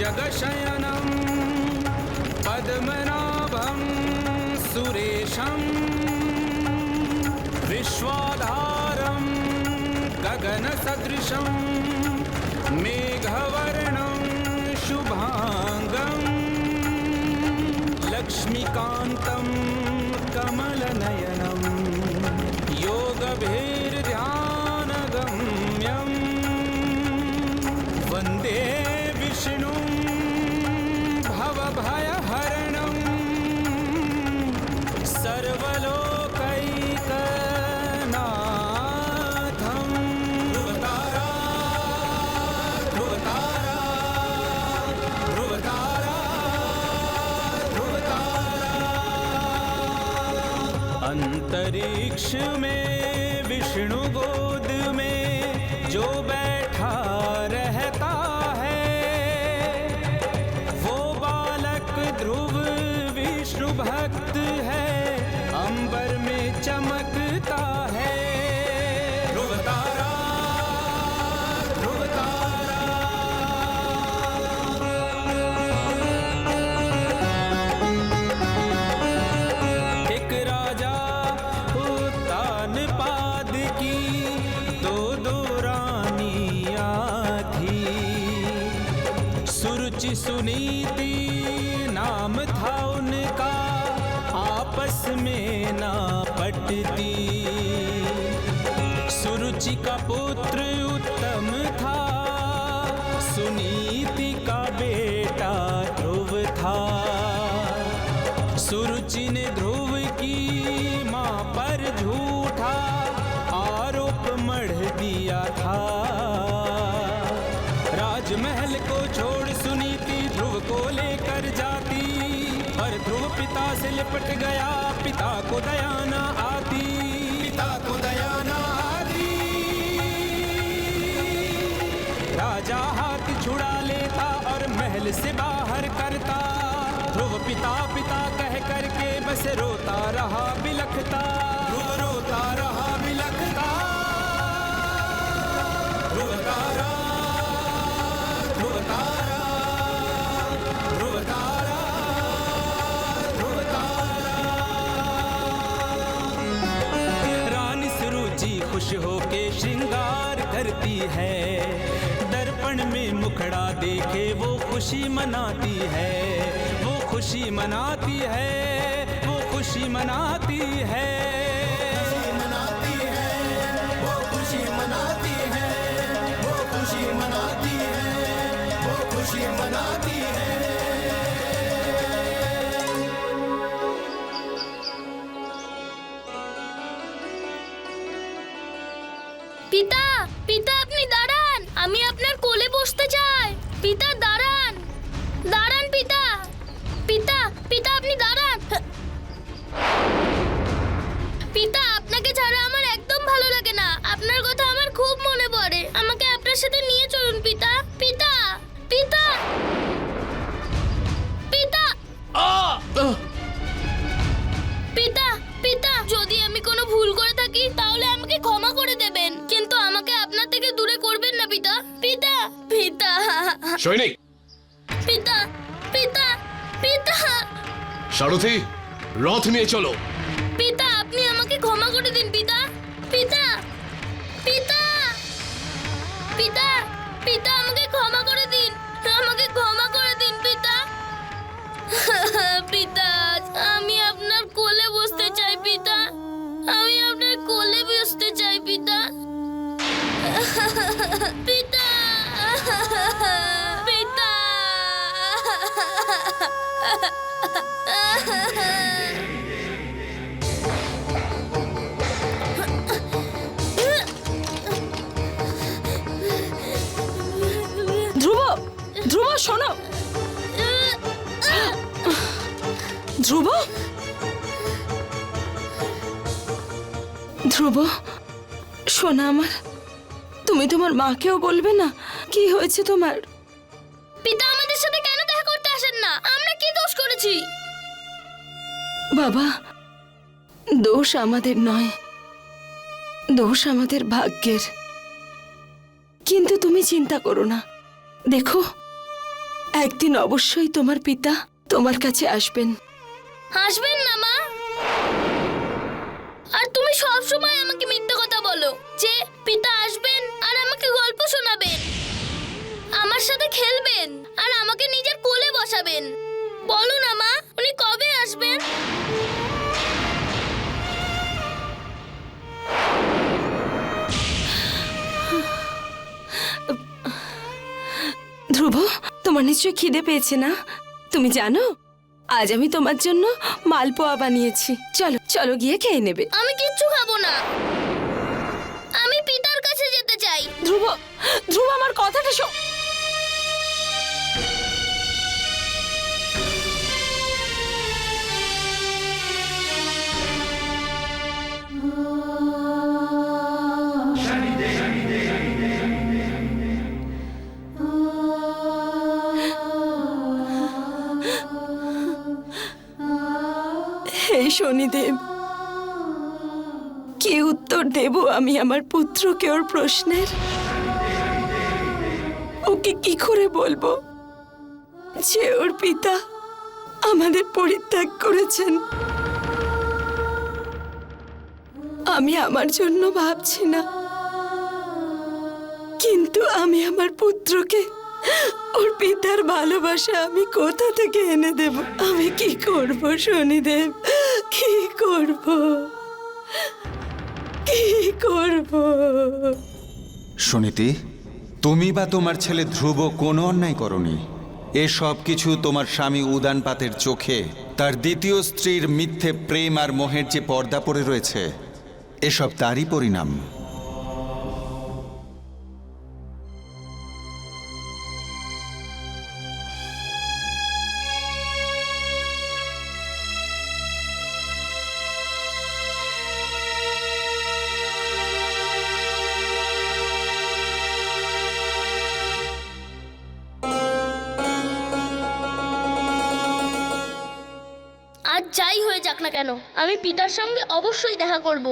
भुजगशयनं पद्मनाभं सुरेशं विश्वाधारं गगनसदृशं मेघवर्णं शुभांगं लक्ष्मीकान्तं कमलनयनं योगभीर्ध्यानगम्यं वन्दे विष्णुं भवभयहरणं सर्वलोकैकनाथं। ध्रुवतारा ध्रुवतारा ध्रुवतारा ध्रुवतारा। अंतरिक्ष में विष्णु गोद में जो बैठा रहता है, वो बालक ध्रुव विष्णु भक्त है, अंबर में चमकता है। ध्रुवतारा ध्रुवतारा। एक राजा उत्तानपाद की दो रानियां थी, सुरुचि सुनीति नाम था उनका, आपस में ना पटती। सुरुचि का पुत्र उत्तम था, सुनीति का बेटा ध्रुव था। सुरुचि ने ध्रुव की मां पर झूठा आरोप मढ़ दिया था। राजमहल को छोड़ सुनीति ध्रुव को लेकर जाती, पर ध्रुव पिता से लिपट गया, पिता को दया न आती, पिता को दया न आती। राजा हाथ छुड़ा लेता और महल से बाहर करता, ध्रुव पिता पिता कह करके बस रोता रहा बिलखता, ध्रुव रोता रहा बिलखता। ध्रुवतारा ध्रुवतारा ध्रुवतारा ध्रुवतारा। रानी सुरुचि खुश होके श्रृंगार करती है, दर्पण में मुखड़ा देखे वो खुशी मनाती है, वो खुशी मनाती है, वो खुशी मनाती है, मनाती है, वो खुशी मनाती है, वो खुशी मनाती है, वो खुशी मनाती है। পিতা পিতা আপনি দাঁড়ান, আমি আপনার কোলে বসতে চাই। পিতা দাঁড়ান, দাঁড়ান পিতা, পিতা পিতা আপনি দাঁড়ান। পিতা আপনাকে ছাড়া আমার একদম ভালো লাগে না, আপনার কথা আমার খুব মনে পড়ে, আমাকে আপনার সাথে নিয়ে চলুন পিতা, পিতা পিতা পিতা পিতা পিতা। যদি আমি কোনো ভুল করে থাকি তাহলে আমাকে ক্ষমা করে দেবেন, কিন্তু আমাকে আপনার থেকে দূরে করবেন না পিতা, পিতা পিতা। সৈনিক পিতা পিতা পিতা সারথি, রথ নিয়ে চলো। পিতা আপনি আমাকে ক্ষমা করে দিন পিতা, পিতা পিতা পিতা পিতা আমাকে ক্ষমা করে দিন, আমাকে ক্ষমা করে দিন পিতা। পিতা আমি আপনার কোলে বসতে চাই পিতা, আমি আপনার কোলে বসতে চাই পিতা, পিতা পিতা। ধ্রুব, ধ্রুব শোনো, ধ্রুব, ধ্রুব শোনা আমার, তুমি তোমার মাকেও বলবে না কি হয়েছে তোমার? পিতা আমাদের সাথে কেন দেখা করতে আসেন না? আমরা কি দোষ করেছি? বাবা, দোষ আমাদের নয়, দোষ আমাদের ভাগ্যের। কিন্তু তুমি চিন্তা করো না, দেখো একদিন অবশ্যই তোমার পিতা তোমার কাছে আসবেন। হাসবেন না মা। আর তুমি সব সময় আমাকে মিথ্যে কথা বলো যে পিতা আসবেন আর আমাকে গল্প শোনাবেন, আমার সাথে খেলবেন আর আমাকে নিজের কোলে বসাবেন। বলো না মা, উনি কবে আসবেন? ধ্রুব, তোমার নিশ্চয়ই খিদে পেয়েছে না? তুমি জানো আজ আমি তোমার জন্য মালপোয়া বানিয়েছি। চলো চলো গিয়ে খেয়ে নেবে। আমি কিচ্ছু খাবো না, আমি পিতার কাছে যেতে চাই। ধ্রুব, ধ্রুব আমার কথাটা শোন। হে শনিদেব, কি উত্তর দেব আমি আমার পুত্রকে ওর প্রশ্নের? ওকে কি করে বলবো যে ওর পিতা আমাদের পরিত্যাগ করেছেন? আমি আমার জন্য ভাবছি না, কিন্তু আমি আমার পুত্রকে ওর পিতার ভালোবাসা আমি কোথা থেকে এনে দেব? আমি কি করব শনিদেব, কি করব, কি করব? সুনীতি, তুমি বা তোমার ছেলে ধ্রুব কোনো অন্যায় করনি। এসব কিছু তোমার স্বামী উদানপাতের চোখে তার দ্বিতীয় স্ত্রীর মিথ্যে প্রেম আর মোহের যে পর্দা পড়ে রয়েছে, এসব তারই পরিণাম। আজ যাই হয়ে যাক না কেন, আমি পিতার সঙ্গে অবশ্যই দেখা করব।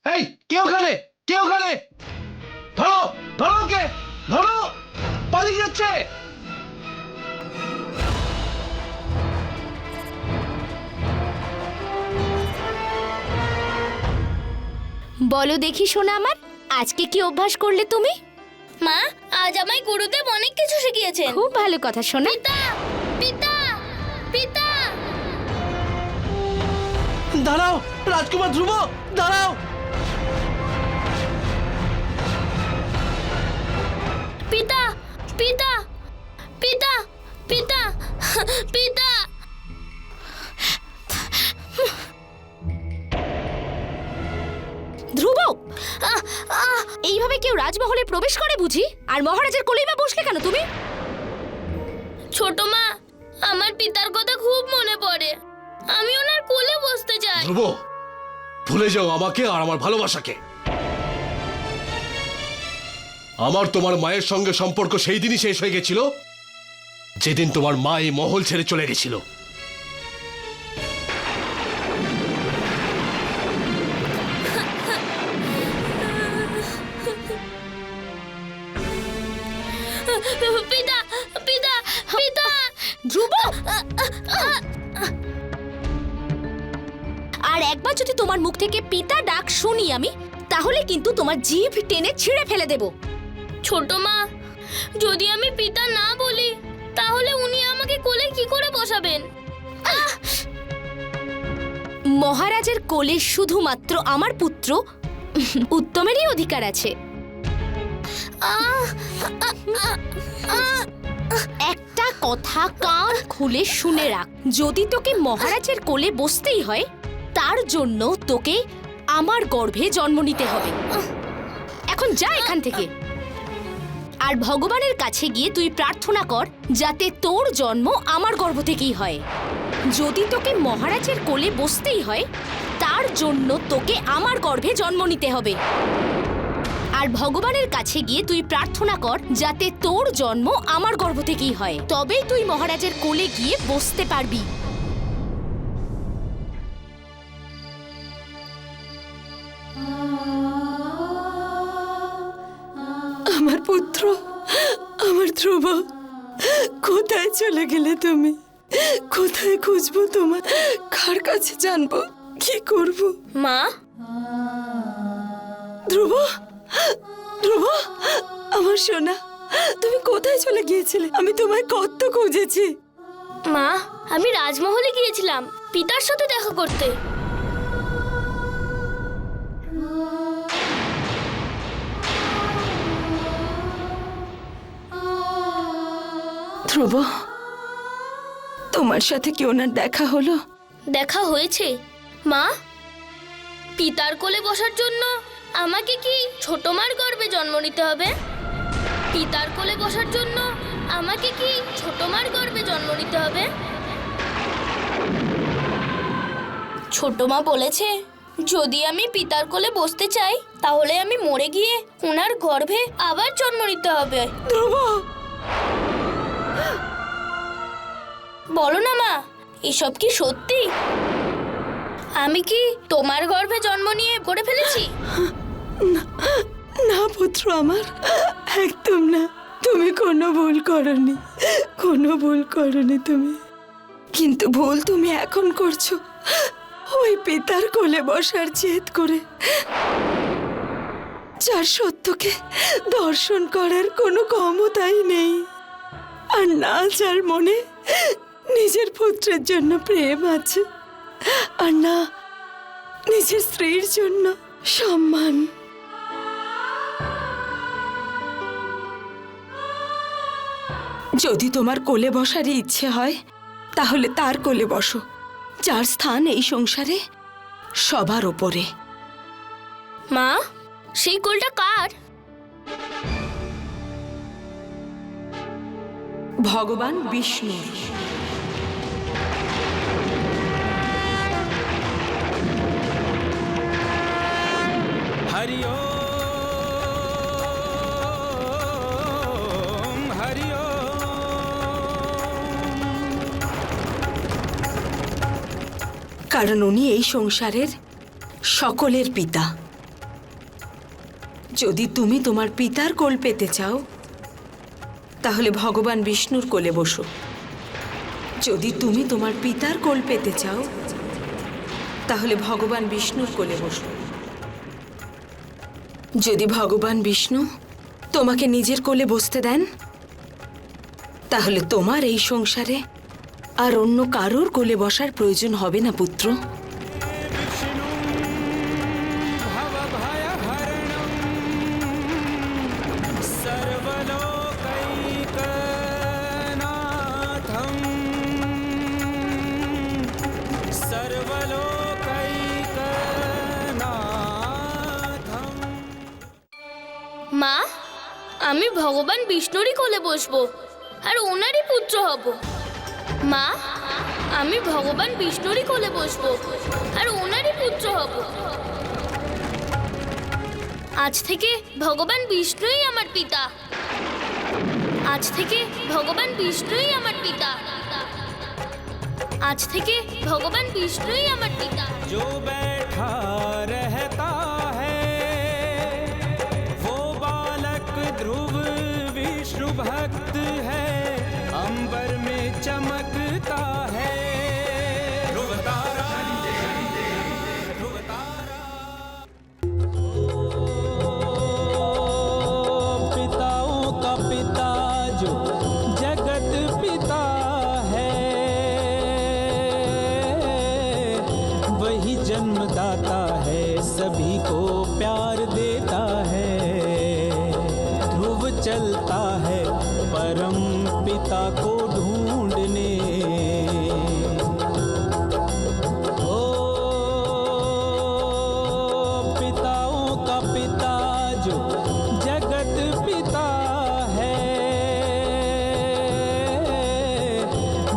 এই কে ওখানে, কে ওখানে? ধরো ধরো, ওকে ধরো, পালিয়ে যাচ্ছে। বলো দেখি সোনা আমার, আজকে কি অভ্যাস করলে তুমি? মা, আজ আমায় গুরুদেব অনেক কিছু শিখিয়েছেন। খুব ভালো কথা সোনা। পিতা, পিতা, পিতা। দাঁড়াও রাজকুমার ধ্রুব, দাঁড়াও। পিতা, পিতা, পিতা, পিতা, পিতা। ধ্রুব, এইভাবে কেউ রাজমহলে প্রবেশ করে বুঝি? আর মহারাজের কোলেই বা বসলে কেন তুমি? ছোট মা, আমার পিতার কথা খুব মনে পড়ে, আমি ওনার কোলে বসতে চাই। ধ্রুব, ভুলে যাও আমাকে আর আমার ভালোবাসাকে। আমার তোমার মায়ের সঙ্গে সম্পর্ক সেই দিনই শেষ হয়ে গেছিল যেদিন তোমার মা এই মহল ছেড়ে চলে গেছিল। পিতা, পিতা, পিতা। ধ্রুব, আর একবার যদি তোমার মুখ থেকে পিতা ডাক শুনি আমি, তাহলে কিন্তু তোমার জিভ টেনে ছিঁড়ে ফেলে দেব। ছোট মা, যদি আমি পিতা না বলি তাহলে উনি আমাকে কোলে কি করে বসাবেন? মহারাজের কোলে শুধুমাত্র আমার পুত্র উত্তমেরই অধিকার আছে। একটা কথা কান খুলে শুনে রাখ, যদি তোকে মহারাজের কোলে বসতেই হয় তার জন্য তোকে আমার গর্ভে জন্ম নিতে হবে। এখন যা এখান থেকে, আর ভগবানের কাছে গিয়ে তুই প্রার্থনা কর যাতে তোর জন্ম আমার গর্ভ থেকেই হয়। যদি তোকে মহারাজের কোলে বসতেই হয় তার জন্য তোকে আমার গর্ভে জন্ম নিতে হবে। আর ভগবানের কাছে গিয়ে তুই প্রার্থনা কর যাতে তোর জন্ম আমার গর্ভ থেকেই হয়, তবেই তুই মহারাজের কোলে গিয়ে বসতে পারবি। আমার পুত্র, আমার ধ্রুব, কোথায় চলে গেলে তুমি? কোথায় খুঁজবো তোমার? কার কাছে জানবো? কি করব? মা, ধ্রুব, ধ্রুব, আমার সোনা, তুমি কোথায় চলে গিয়েছিলে? আমি তোমায় কত খুঁজেছি। মা, আমি রাজমহলে গিয়েছিলাম পিতার সাথে দেখা করতে। ধ্রুব, তোমার সাথে কি ওনার দেখা হলো? দেখা হয়েছে মা। পিতার কোলে বসার জন্য আমাকে কি ছোট মার গর্ভে জন্ম নিতে হবে? পিতার কোলে বসার জন্য আমাকে কি ছোট মার গর্ভে জন্ম নিতে হবে? ছোট মা বলেছে যদি আমি পিতার কোলে বসতে চাই তাহলে আমি মরে গিয়ে ওনার গর্ভে আবার জন্ম নিতে হবে। ধ্রুব, বলো না মা, এসব কি সত্যি? আমি কি তোমার গর্ভে জন্ম নিয়ে করে ফেলেছি? না পুত্র আমার, একদম না। তুমি কোনো ভুল করনি, কোনো ভুল করনি তুমি। কিন্তু ভুল তুমি এখন করছো, ওই পিতার কোলে বসার জেদ করে, যার সত্যকে দর্শন করার কোনো ক্ষমতাই নেই, আর না যার মনে নিজের পুত্রের জন্য প্রেম আছে, আর না নিজের স্ত্রীর জন্য সম্মান। যদি তোমার কোলে বসারই ইচ্ছে হয় তাহলে তার কোলে বসো, যার স্থান এই সংসারে সবার ওপরে। মা, সেই কোলটা কার? ভগবান বিষ্ণুর। हरि ओम हरि ओम। কারণ উনি এই সংসারের সকলের পিতা। যদি তুমি তোমার পিতার কোল পেতে চাও তাহলে ভগবান বিষ্ণুর কোলে বসো। যদি তুমি তোমার পিতার কোল পেতে চাও তাহলে ভগবান বিষ্ণুর কোলে বসো। যদি ভগবান বিষ্ণু তোমাকে নিজের কোলে বসতে দেন তাহলে তোমার এই সংসারে আর অন্য কারোর কোলে বসার প্রয়োজন হবে না পুত্র। মা, আমি ভগবান বিষ্ণুরই কোলে বসবো আর ওনারই পুত্র হব। মা, আমি ভগবান বিষ্ণুরই কোলে বসবো আর ওনারই পুত্র হব। আজ থেকে ভগবান বিষ্ণুই আমার পিতা। আজ থেকে ভগবান বিষ্ণুই আমার পিতা। আজ থেকে ভগবান বিষ্ণুই আমার পিতা। जो बैठा रहता है वो बालक ध्रुव विष्णु भक्त है, अंबर में चमकता है ध्रुव तारा। ध्रुव तारा पिताओं का पिता जो जगत पिता है, वही है परम पिता को ढूंढने। ओ पिताओं का पिता जो जगत पिता है,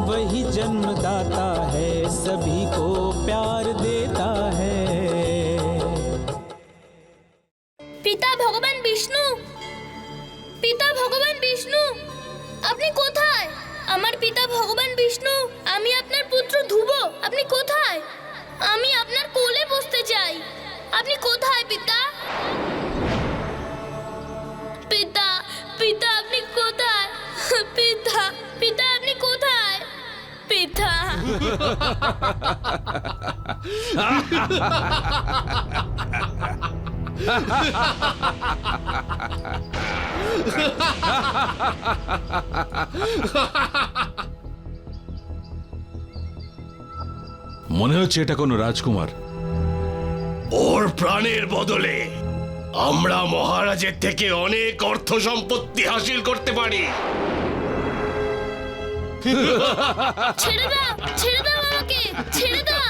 वही जन्मदाता है, सभी को प्यार देता है। পিতা ভগবান বিষ্ণু, পিতা ভগবান বিষ্ণু, আপনি কোথায়? আমার পিতা ভগবান বিষ্ণু, আমি আপনার পুত্র ধ্রুব, আপনি কোথায়? আমি আপনার কোলে বসতে চাই। আপনি কোথায় পিতা? পিতা, পিতা আপনি কোথায়? পিতা, পিতা আপনি কোথায়? পিতা। মনে হচ্ছে এটা কোনো রাজকুমার। ওর প্রাণের বদলে আমরা মহারাজের থেকে অনেক অর্থ সম্পত্তি হাসিল করতে পারি। ছেড়ে দাও, ছেড়ে দাও আমাকে, ছেড়ে দাও,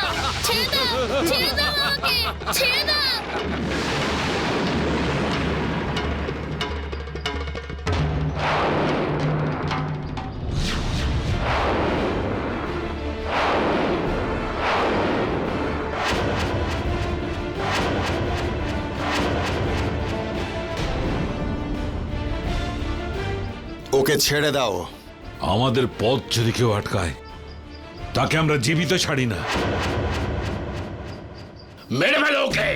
ছেড়ে দাও, ছেড়ে দাও আমাকে, ছেড়ে দাও। ওকে ছেড়ে দাও। আমাদের পথ যদি কেউ আটকায় তাকে আমরা জীবিত ছাড়ি না। মেরে ফেলো ওকে।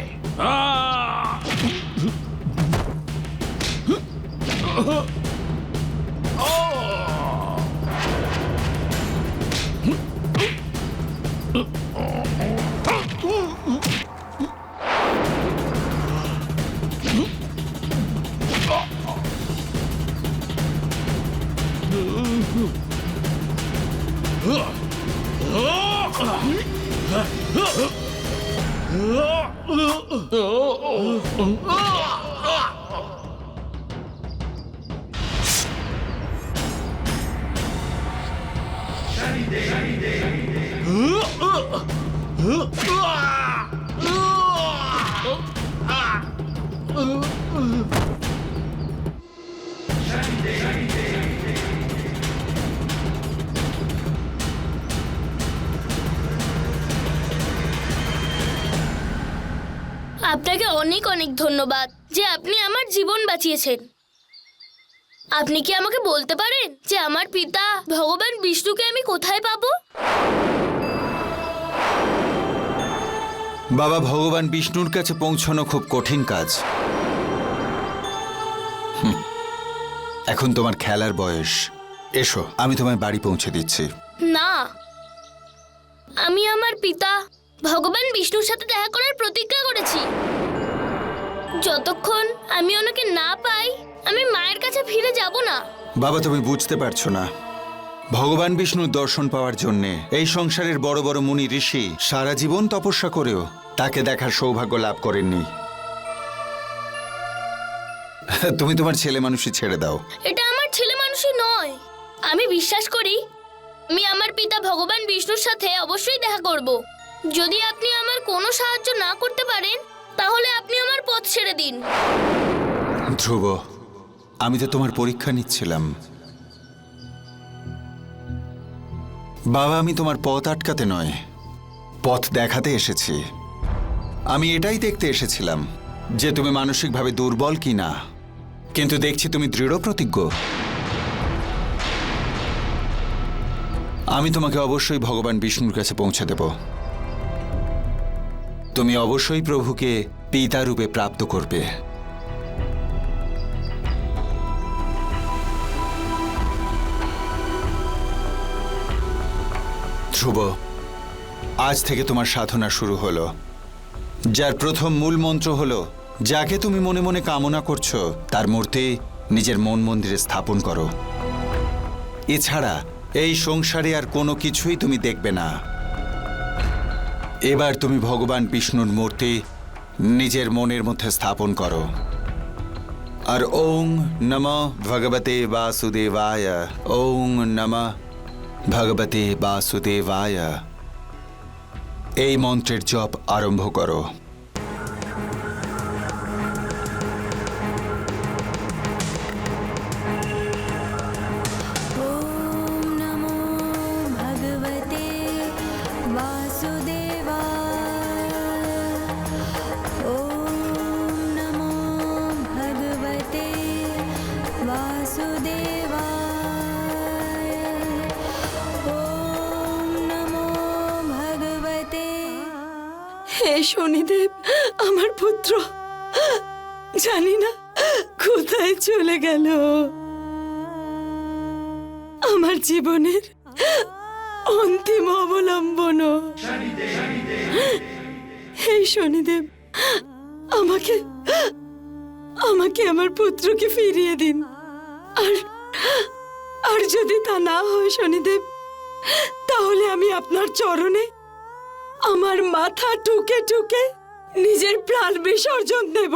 আপনাকে অনেক অনেক ধন্যবাদ যে আপনি আমার জীবন বাঁচিয়েছেন। আপনি কি আমাকে বলতে পারেন যে আমার পিতা ভগবান বিষ্ণুকে আমি কোথায় পাবো? বাবা, ভগবান বিষ্ণুর কাছে পৌঁছানো খুব কঠিন কাজ। এখন তোমার খেলার বয়স। এসো, আমি তোমায় বাড়ি পৌঁছে দিচ্ছি। না, আমি আমার পিতা ভগবান বিষ্ণুর সাথে দেখা করার প্রতিজ্ঞা করেছি। যতক্ষণ আমি ওনাকে না পাই আমি মায়ের কাছে ফিরে যাব না। বাবা, তুমি বুঝতে পারছো না, ভগবান বিষ্ণুর দর্শন পাওয়ার জন্যে এই সংসারের বড় বড় মুনি ঋষি সারা জীবন তপস্যা করেও তাকে দেখার সৌভাগ্য লাভ করেননি। তুমি তোমার ছেলে মানুষই ছেড়ে দাও। এটা আমার ছেলে মানুষই নয়। আমি বিশ্বাস করি আমি আমার পিতা ভগবান বিষ্ণুর সাথে অবশ্যই দেখা করব। যদি আপনি আমার কোনো সাহায্য না করতে পারেন তাহলে আপনি আমার পথ ছেড়ে দিন। ধ্রুব, আমি তো তোমার পরীক্ষা নিচ্ছিলাম। বাবা, আমি তোমার পথ আটকাতে নয়, পথ দেখাতে এসেছি। আমি এটাই দেখতে এসেছিলাম যে তুমি মানসিকভাবে দুর্বল কি না, কিন্তু দেখছি তুমি দৃঢ় প্রতিজ্ঞ। আমি তোমাকে অবশ্যই ভগবান বিষ্ণুর কাছে পৌঁছে দেব। তুমি অবশ্যই প্রভুকে পিতা রূপে প্রাপ্ত করবে। ধ্রুব, আজ থেকে তোমার সাধনা শুরু হলো, যার প্রথম মূল মন্ত্র হলো যাকে তুমি মনে মনে কামনা করছো তার মূর্তি নিজের মন মন্দিরে স্থাপন করো। এছাড়া এই সংসারে আর কোনো কিছুই তুমি দেখবে না। এবার তুমি ভগবান বিষ্ণুর মূর্তি নিজের মনের মধ্যে স্থাপন করো আর ওং নমঃ ভগবতে বাসুদেবায়, ওং নমঃ ভগবতে বাসুদেবায়, এই মন্ত্রের জপ আরম্ভ করো। হে শনিদেব, আমার পুত্র জানি না কোথায় চলে গেল। আমার জীবনের অন্তিম অবলম্বন। হে শনিদেব, আমাকে আমাকে আমার পুত্রকে ফিরিয়ে দিন। আর যদি তা না হয় শনিদেব, তাহলে আমি আপনার চরণে আমার মাথা টুকে টুকে নিজের প্রাণ বিসর্জন দেব।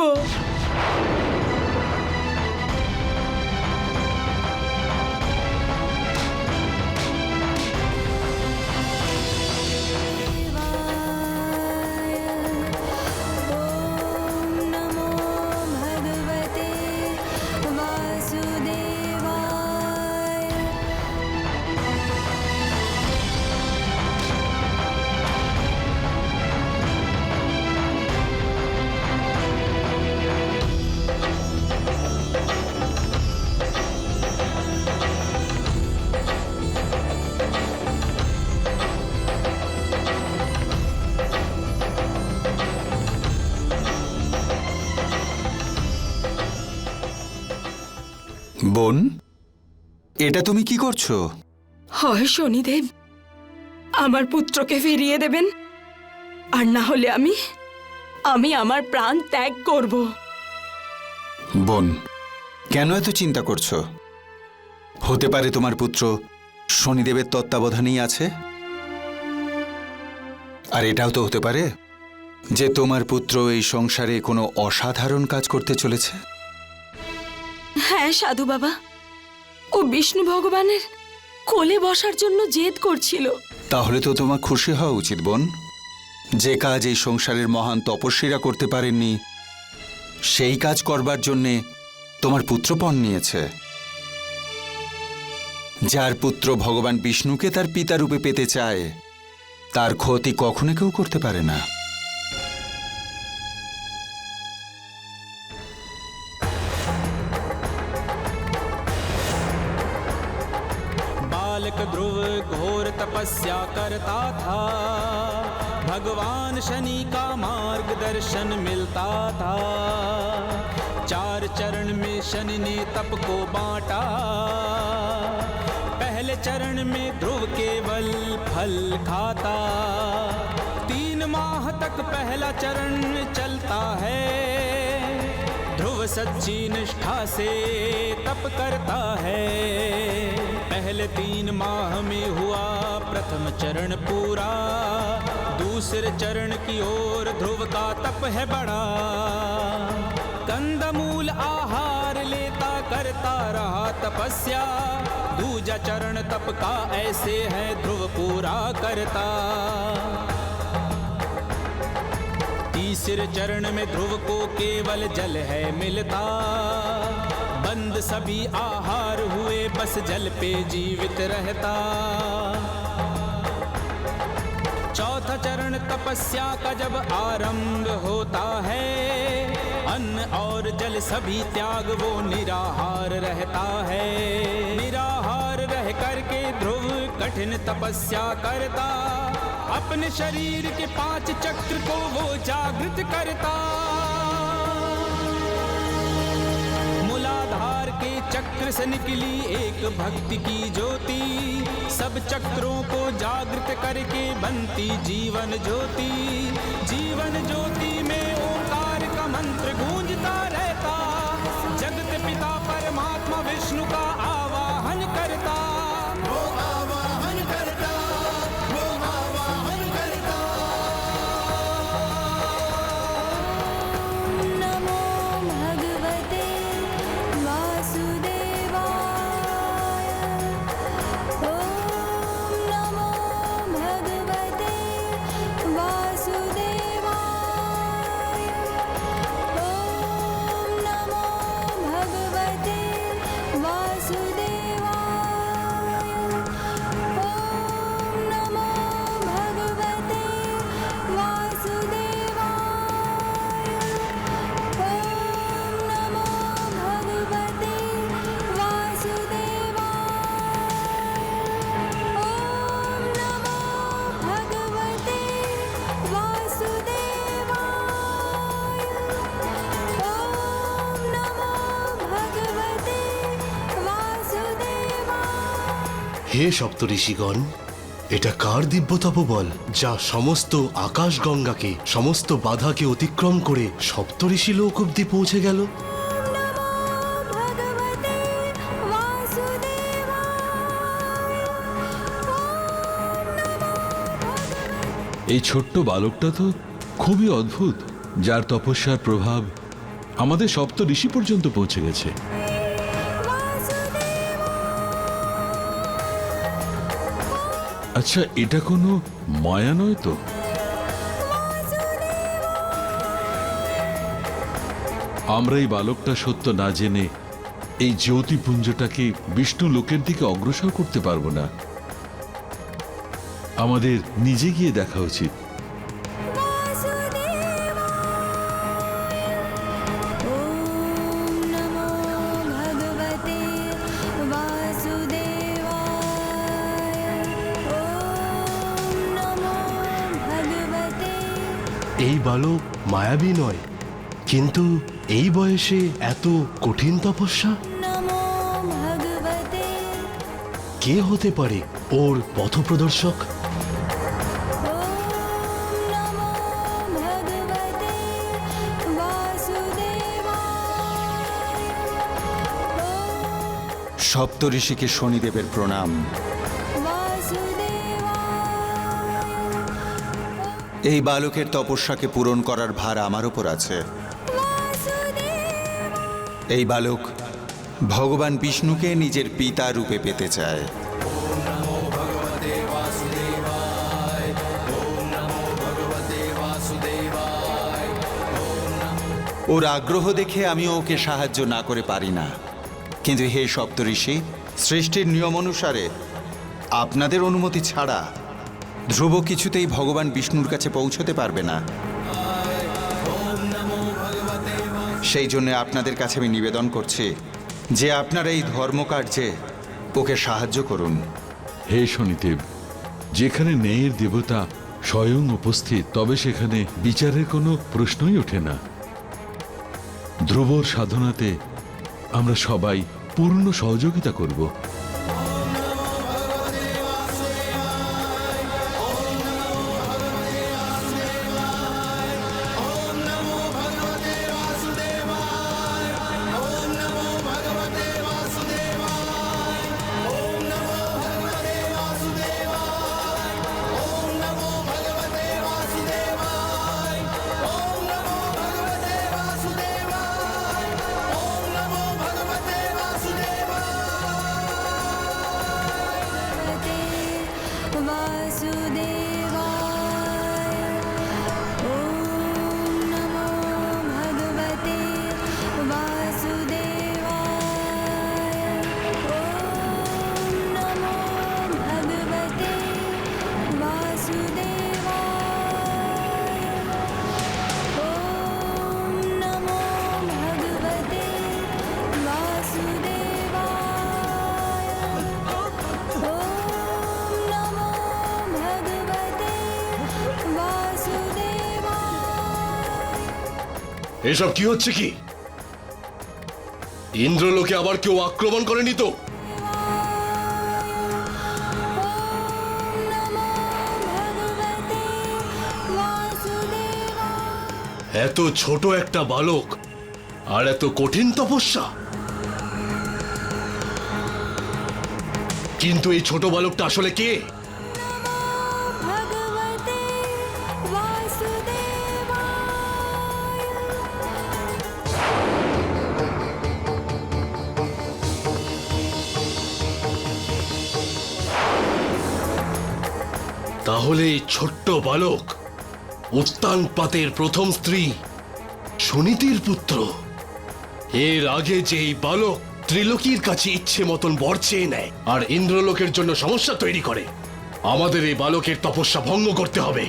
বোন, এটা তুমি কি করছো? হয় শনিদেব আমার পুত্রকে ফিরিয়ে দেবেন, আর না হলে আমি আমার প্রাণ ত্যাগ করব। বোন, কেন এত চিন্তা করছো? হতে পারে তোমার পুত্র শনিদেবের তত্ত্বাবধানেই আছে। আর এটাও তো হতে পারে যে তোমার পুত্র এই সংসারে কোনো অসাধারণ কাজ করতে চলেছে। হ্যাঁ সাধু বাবা, ও বিষ্ণু ভগবানের কোলে বসার জন্য জেদ করছিল। তাহলে তো তোমার খুশি হওয়া উচিত বোন। যে কাজ এই সংসারের মহান তপস্বীরা করতে পারেননি, সেই কাজ করবার জন্যে তোমার পুত্র পণ নিয়েছে। যার পুত্র ভগবান বিষ্ণুকে তার পিতা রূপে পেতে চায়, তার ক্ষতি কখনো কেউ করতে পারে না। बालक ध्रुव घोर तपस्या करता था, भगवान शनि का मार्गदर्शन मिलता था। 4 चरण में शनि ने तप को बांटा, पहले चरण में ध्रुव केवल फल खाता। 3 माह तक पहला चरण चलता है, ध्रुव सच्ची निष्ठा से तप करता है। पहले 3 माह में हुआ प्रथम चरण पूरा, दूसरे चरण की ओर ध्रुव का तप है बड़ा। कंदमूल आहार लेता करता रहा तपस्या, दूजा चरण तप का ऐसे है ध्रुव पूरा करता। तीसरे चरण में ध्रुव को केवल जल है मिलता, बंद सभी आहार हुए बस जल पे जीवित रहता। चौथा चरण तपस्या का जब आरंभ होता है, अन्न और जल सभी त्याग वो निराहार रहता है। निराहार रह करके ध्रुव कठिन तपस्या करता, अपने शरीर के 5 चक्र को वो जागृत करता। मूलाधार के चक्र से निकली एक भक्ति की ज्योति, सब चक्रों को जागृत करके बनती जीवन ज्योति। जीवन ज्योति में ओंकार का मंत्र गूंजता रहता, जगत पिता परमात्मा विष्णु का आवाहन करता। वो आवाहन करता, वो आवाहन करता। नमो भगवते হে সপ্তঋষিগণ, এটা কার দিব্য তপবল যা সমস্ত আকাশ গঙ্গাকে, সমস্ত বাধাকে অতিক্রম করে সপ্তঋষি লোক অব্দি পৌঁছে গেল? এই ছোট্ট বালকটা তো খুবই অদ্ভুত, যার তপস্যার প্রভাব আমাদের সপ্ত ঋষি পর্যন্ত পৌঁছে গেছে। আচ্ছা, এটা কোনো মায়া নয় তো? আমরা এই বালকটা সত্য না জেনে এই জ্যোতিপুঞ্জটাকে বিষ্ণু লোকের দিকে অগ্রসর করতে পারবো না। আমাদের নিজে গিয়ে দেখা উচিত। এই বালক মায়াবী নয়, কিন্তু এই বয়সে এত কঠিন তপস্যা? কে হতে পারে ওর পথপ্রদর্শক? সপ্তঋষিকে শনিদেবের প্রণাম। এই বালকের তপস্যাকে পূরণ করার ভার আমার উপর আছে। এই বালক ভগবান বিষ্ণুকে নিজের পিতা রূপে পেতে চায়। ওর আগ্রহ দেখে আমি ওকে সাহায্য না করে পারি না। কিন্তু হে সপ্তঋষি, সৃষ্টির নিয়ম অনুসারে আপনাদের অনুমতি ছাড়া ধ্রুব কিছুতেই ভগবান বিষ্ণুর কাছে পৌঁছতে পারবে না। সেই জন্য আপনাদের কাছে আমি নিবেদন করছি যে আপনারা এই ধর্মকার্যে ওকে সাহায্য করুন। হে শনিদেব, যেখানে ন্যায়ের দেবতা স্বয়ং উপস্থিত, তবে সেখানে বিচারের কোনো প্রশ্নই ওঠে না। ধ্রুবর সাধনাতে আমরা সবাই পূর্ণ সহযোগিতা করব। এসব কি হচ্ছে? কি ইন্দ্রলোকে আবার কেউ আক্রমণ করেনি তো? এত ছোট একটা বালক আর এত কঠিন তপস্যা, কিন্তু এই ছোট বালকটা আসলে কে? তাহলে এই ছোট্ট বালক উত্তানপাতের প্রথম স্ত্রী সুনীতির পুত্র। এর আগে যে এই বালক ত্রিলোকীর কাছে ইচ্ছে মতন বর চেয়ে নেয় আর ইন্দ্রলোকের জন্য সমস্যা তৈরি করে, আমাদের এই বালকের তপস্যা ভঙ্গ করতে হবে।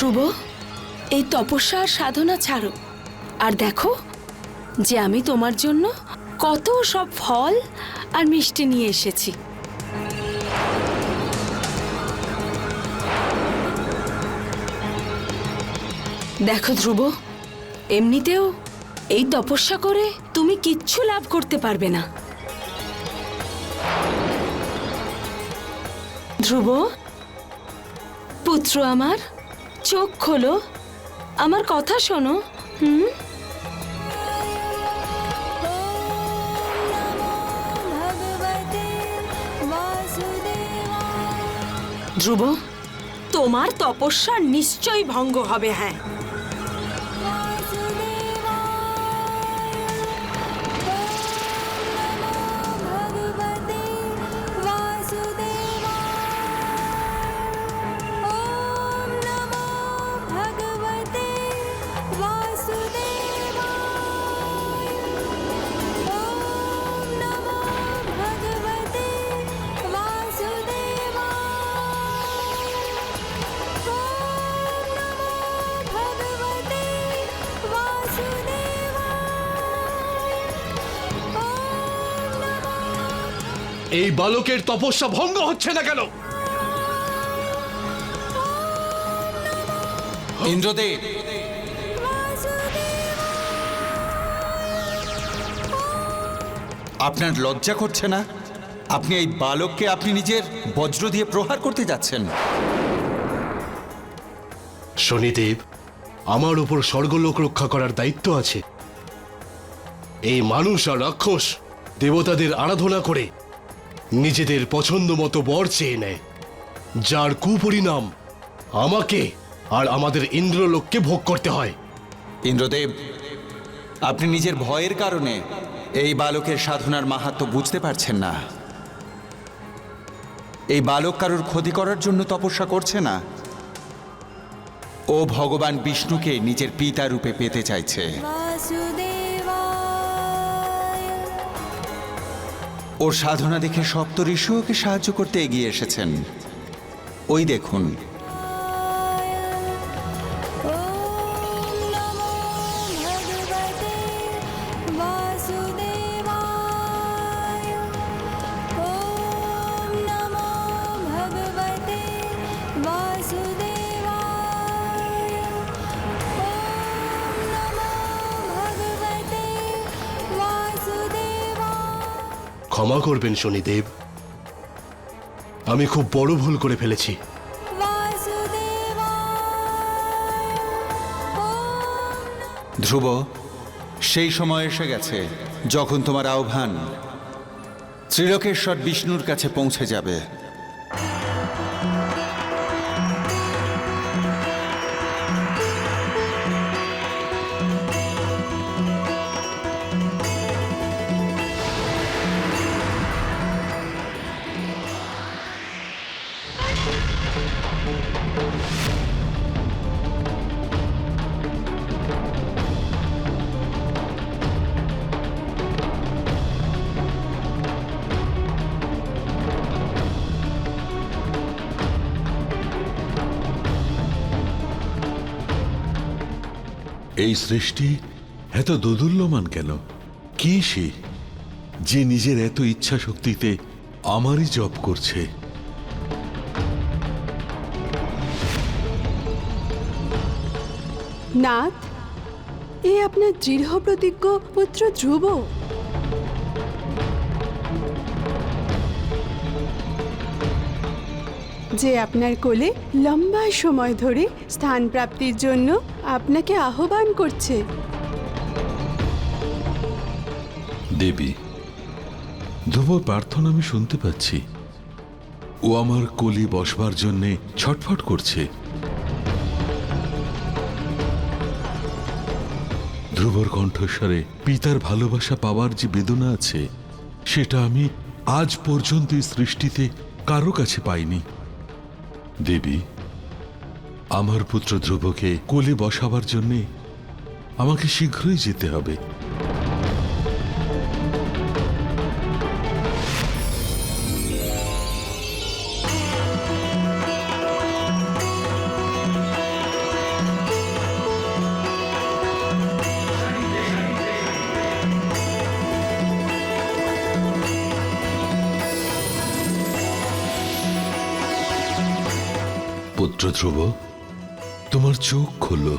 ধ্রুব, এই তপস্যা আর সাধনা ছাড়ো, আর দেখো যে আমি তোমার জন্য কত সব ফল আর মিষ্টি নিয়ে এসেছি। দেখো ধ্রুব, এমনিতেও এই তপস্যা করে তুমি কিচ্ছু লাভ করতে পারবে না। ধ্রুব, পুত্র আমার, চোখ খোলো, আমার কথা শোনো। ধ্রুব, তোমার তপস্যা নিশ্চয়ই ভঙ্গ হবে। হ্যাঁ, এই বালকের তপস্যা ভঙ্গ হচ্ছে না কেন? ইন্দ্রদেব, আপনার লজ্জা করছে না? আপনি এই বালককে আপনি নিজের বজ্র দিয়ে প্রহার করতে যাচ্ছেন। শনিদেব, আমার উপর স্বর্গলোক রক্ষা করার দায়িত্ব আছে। এই মানুষ আর রাক্ষস দেবতাদের আরাধনা করে নিজেদের পছন্দ মতো বর চেয়ে নেয়, যার কুপরিণাম আমাকে আর আমাদের ইন্দ্রলোককে ভোগ করতে হয়। ইন্দ্রদেব, আপনি নিজের ভয়ের কারণে এই বালকের সাধনার মাহাত্ম্য বুঝতে পারছেন না। এই বালক কারোর ক্ষতি করার জন্য তপস্যা করছে না, ও ভগবান বিষ্ণুকে নিজের পিতা রূপে পেতে চাইছে। ওর সাধনা দেখে সপ্তঋষি ওকে সাহায্য করতে এগিয়ে এসেছেন। ওই দেখুন, ক্ষমা করবেন শনিদেব, আমি খুব বড় ভুল করে ফেলেছি। ধ্রুব, সেই সময় এসে গেছে যখন তোমার আহ্বান ত্রিলোকেশ্বর বিষ্ণুর কাছে পৌঁছে যাবে। এই সৃষ্টি এত দোদুল্যমান কেন? কি সে যে নিজের এত ইচ্ছা শক্তিতে আমারই জপ করছে? নাথ, এ আপনার দৃঢ় প্রতিজ্ঞ পুত্র ধ্রুব। যে আপনার কোলে লম্বা সময় ধরে স্থান প্রাপ্তির জন্য আপনাকে আহ্বান করছে। দেবী, ধ্রুবর প্রার্থনা আমি শুনতে পাচ্ছি। ও আমার কোলে বসবার জন্যে ছটফট করছে। ধ্রুবর কণ্ঠস্বরে পিতার ভালোবাসা পাওয়ার যে বেদনা আছে, সেটা আমি আজ পর্যন্ত এই সৃষ্টিতে কারো কাছে পাইনি। দেবী, আমার পুত্র ধ্রুবকে কোলে বসাবার জন্যে আমাকে শীঘ্রই যেতে হবে। ধ্রুব, তোমার চোখ খোলো।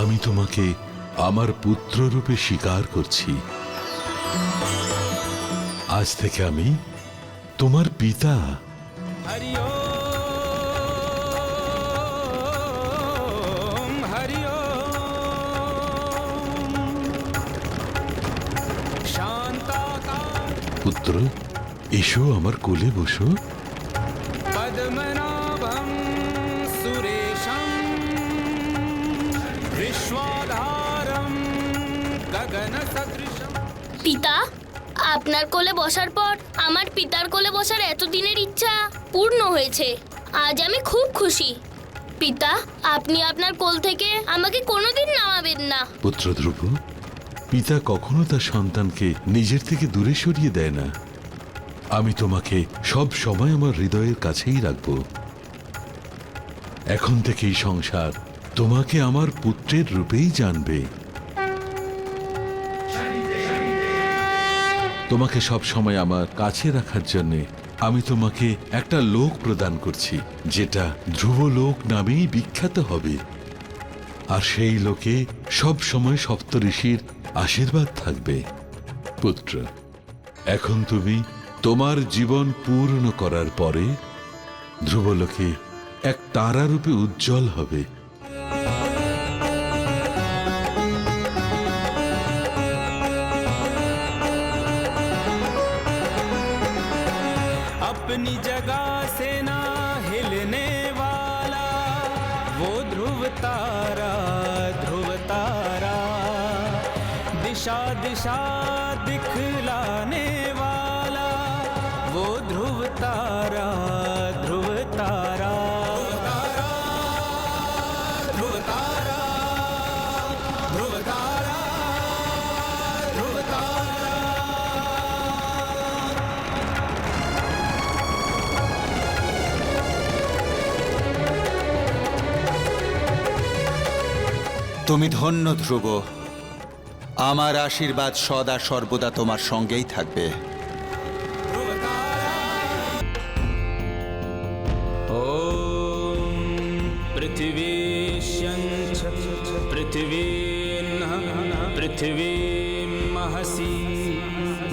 আমি তোমাকে আমার পুত্র রূপে স্বীকার করছি। আজ থেকে আমি তোমার পিতা। हरि ओम हरि ओम। शांताकार পুত্র, এসো আমার কোলে বসো। पद्मनाभं सुरेशं विश्वाधारं गगनसदृशं। পিতা, আপনার কোলে বসার পর আমার পিতার কোলে বসার এতদিনের ইচ্ছা পূর্ণ হয়েছে। আজ আমি খুব খুশি। পিতা, আপনি আপনার কোল থেকে আমাকে কোনোদিন নামাবেন না। পুত্র ধ্রুব, পিতা কখনো তার সন্তানকে নিজের থেকে দূরে সরিয়ে দেয় না। আমি তোমাকে সব সময় আমার হৃদয়ের কাছেই রাখব। এখন থেকে এই সংসার তোমাকে আমার পুত্রের রূপেই জানবে। তোমাকে সব সময় আমার কাছে রাখার জন্য আমি তোমাকে একটা লোক প্রদান করছি, যেটা ধ্রুবলোক নামেই বিখ্যাত হবে। আর সেই লোকে সব সময় সপ্তঋষির আশীর্বাদ থাকবে। পুত্র, এখন তুমি তোমার জীবন পূর্ণ করার পরে ধ্রুবলোকে এক তারারূপে উজ্জ্বল হবে। अपनी जगह से ना हिलने वाला वो ध्रुव तारा, दिशा दिशा दिखलाने वाला वो ध्रुव तारा, ध्रुव तारा, ध्रुव तारा, ध्रुव तारा, ध्रुव तारा। তুমি ধন্য ধ্রুব। আমার আশীর্বাদ সদা সর্বদা তোমার সঙ্গেই থাকবে। ओम पृथिवीश्यञ्च पृथिवीन्नः पृथिवीमहसि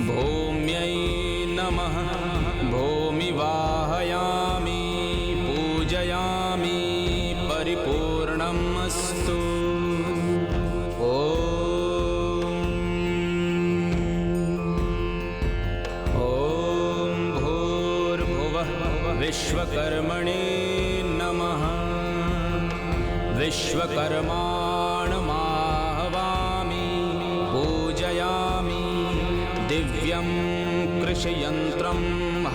भूम्यै नमः भूमिवाहयामि पूजयामि परिपूर्णम् अस्तु। ॐ भूर्भुवः विश्वकर्मणे नमः। विश्वकर्माणमाहवामि पूजयामि दिव्यं कृषियन्त्रं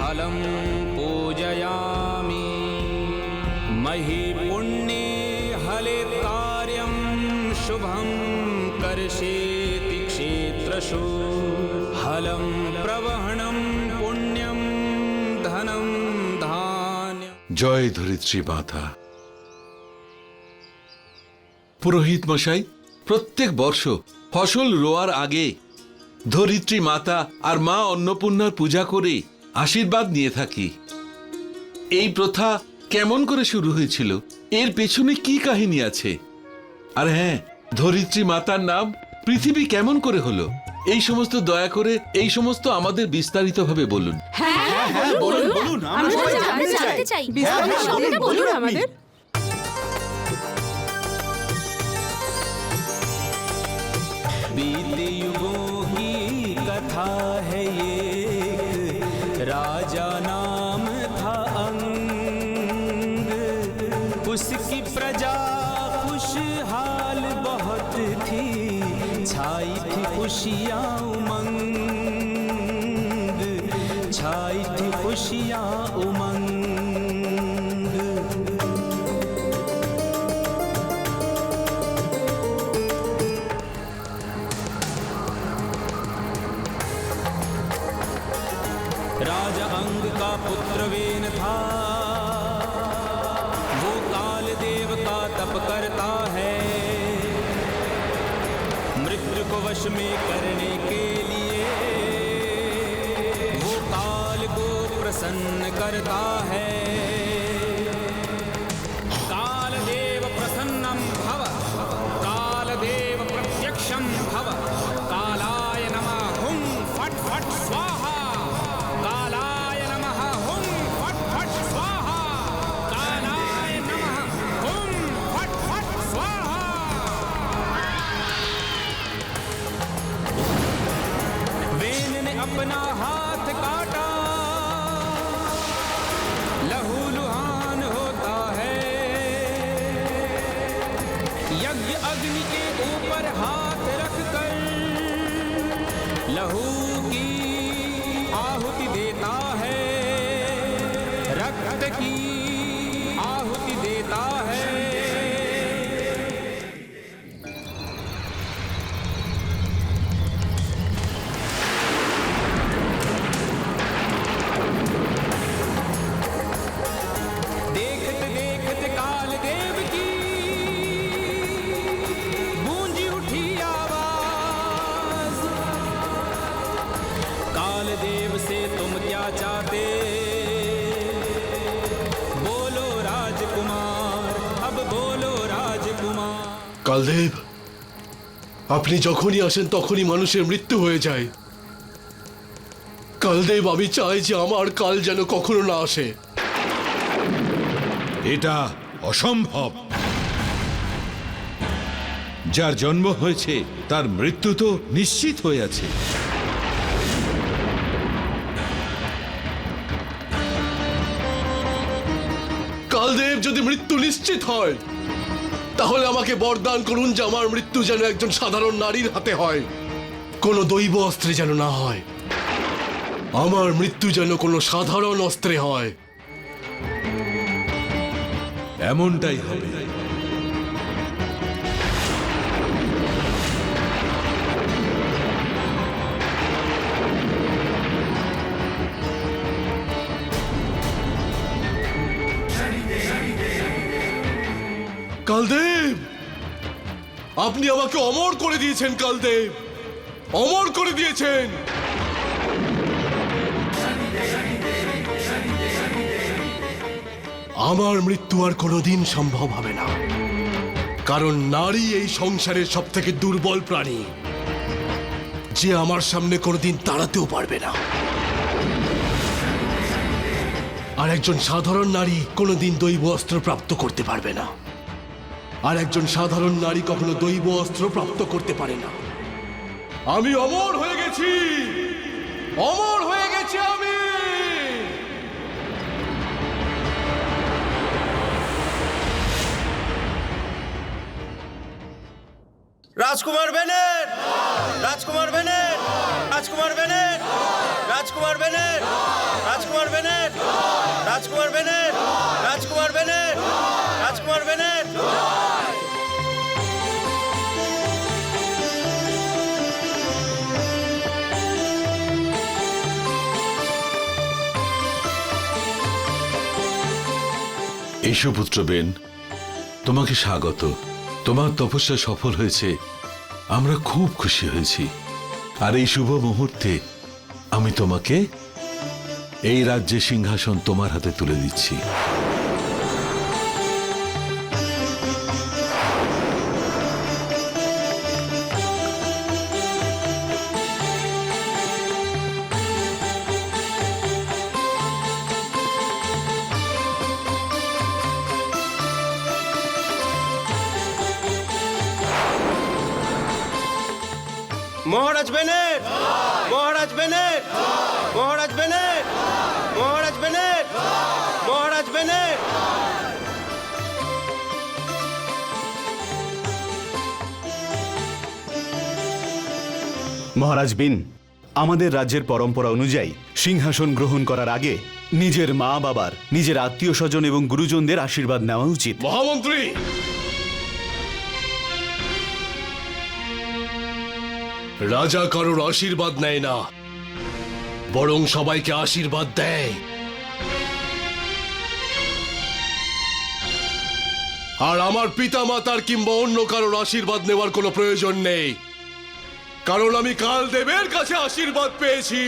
हलं पूजयामि। महीपुण्ये हले कार्यं शुभं कर्षेति क्षेत्रषु हलं प्रवहणं पुण्यं धनं धान्यम्। জয় ধরিত্রী মাতা। পুরোহিত মশাই, প্রত্যেক বর্ষ ফসল রোয়ার আগে ধরিত্রী মাতা আর মা অন্নপূর্ণার পূজা করে আশীর্বাদ নিয়ে থাকি। এই প্রথা কেমন করে শুরু হয়েছিল, এর পেছনে কি কাহিনী আছে? আর হ্যাঁ, ধরিত্রী মাতার নাম পৃথিবী কেমন করে হলো, এই সমস্ত দয়া করে এই সমস্ত আমাদের বিস্তারিতভাবে বলুন। বলুন, আমরা সবাই জানতে চাই। বিস্তারিত সবটা বলুন আমাদের। बीते युगों की कथा है ये, राजा नाम था अंग, उसकी प्रजा खुशहाल बहुत थी, छाई थी खुशियाँ उमंग, छाई थी खुशियाँ उमंग। करता है। मृत्यु को वश में करने के लिए वो काल को प्रसन्न करता है। कालदेव प्रसन्नं भव, कालदेव प्रत्यक्षं भव। कालाय नमः हुं फट फट स्वाहा। कालाय नमः हुं फट फट स्वाहा। कालाय नमः हुं फट फट स्वाहा। वेन ने अपना हाथ काटा, लहूलुहान होता है। यज्ञ अग्नि के ऊपर हाथ रखकर लहू की आहुति देता है, रक्त की आहुति देता है। देखते देखते कालदेव की गूंजी उठी आवाज। कालदेव से तुम क्या चाहते, बोलो राजकुमार, अब बोलो राजकुमार। কালদেব, আপনি যখনই আসেন তখনই মানুষের মৃত্যু হয়ে যায়। কালদেব, আমি চাই যে আমার কাল যেন কখনো না আসে। এটা অসম্ভব। যার জন্ম হয়েছে তার মৃত্যু তো নিশ্চিত হয়ে আছে। কালদেব, যদি মৃত্যু নিশ্চিত হয় তাহলে আমাকে বরদান করুন যে আমার মৃত্যু যেন একজন সাধারণ নারীর হাতে হয়, কোনো দৈব অস্ত্রে যেন না হয়। আমার মৃত্যু যেন কোনো সাধারণ অস্ত্রে হয়। এমনটাই হবে। কালদেব, আপনি আমাকে অমর করে দিয়েছেন। কালদেব, অমর করে দিয়েছেন। আমার মৃত্যু আর কোনোদিন সম্ভব হবে না, কারণ নারী এই সংসারের সব থেকে দুর্বল প্রাণী, যে আমার সামনে কোনোদিন দাঁড়াতেও পারবে না। আর একজন সাধারণ নারী কোনোদিন দৈব অস্ত্র প্রাপ্ত করতে পারবে না। আর একজন সাধারণ নারী কখনো দৈব অস্ত্র প্রাপ্ত করতে পারে না। আমি অমর হয়ে গেছি, অমর হয়ে গেছি আমি। রাজকুমার বেনেট, রাজকুমার বেনেট, রাজকুমার বেনেট, রাজকুমার বেনেট, রাজকুমার বেনেট, রাজকুমার বেনেট, রাজকুমার বেনেট, রাজকুমার বেনেট। এসো পুত্র বেন, তোমাকে স্বাগত। তোমার তপস্যা সফল হয়েছে, আমরা খুব খুশি হয়েছি। আর এই শুভ মুহূর্তে আমি তোমাকে এই রাজ্যের সিংহাসন তোমার হাতে তুলে দিচ্ছি। মহারাজ বেনেট, মহারাজ বেনেট, মহারাজ বেনেট, মহারাজ বেনেট, মহারাজ বেনেট। মহারাজ বিন, আমাদের রাজ্যের পরম্পরা অনুযায়ী সিংহাসন গ্রহণ করার আগে নিজের মা বাবার, নিজের আত্মীয় স্বজন এবং গুরুজনদের আশীর্বাদ নেওয়া উচিত। মহামন্ত্রী, রাজা কারোর আশীর্বাদ নেয় না, বরং সবাইকে আশীর্বাদ দেয়। আর আমার পিতামাতার কিংবা অন্য কারোর আশীর্বাদ নেওয়ার কোনো প্রয়োজন নেই, কারণ আমি কাল দেবের কাছে আশীর্বাদ পেয়েছি।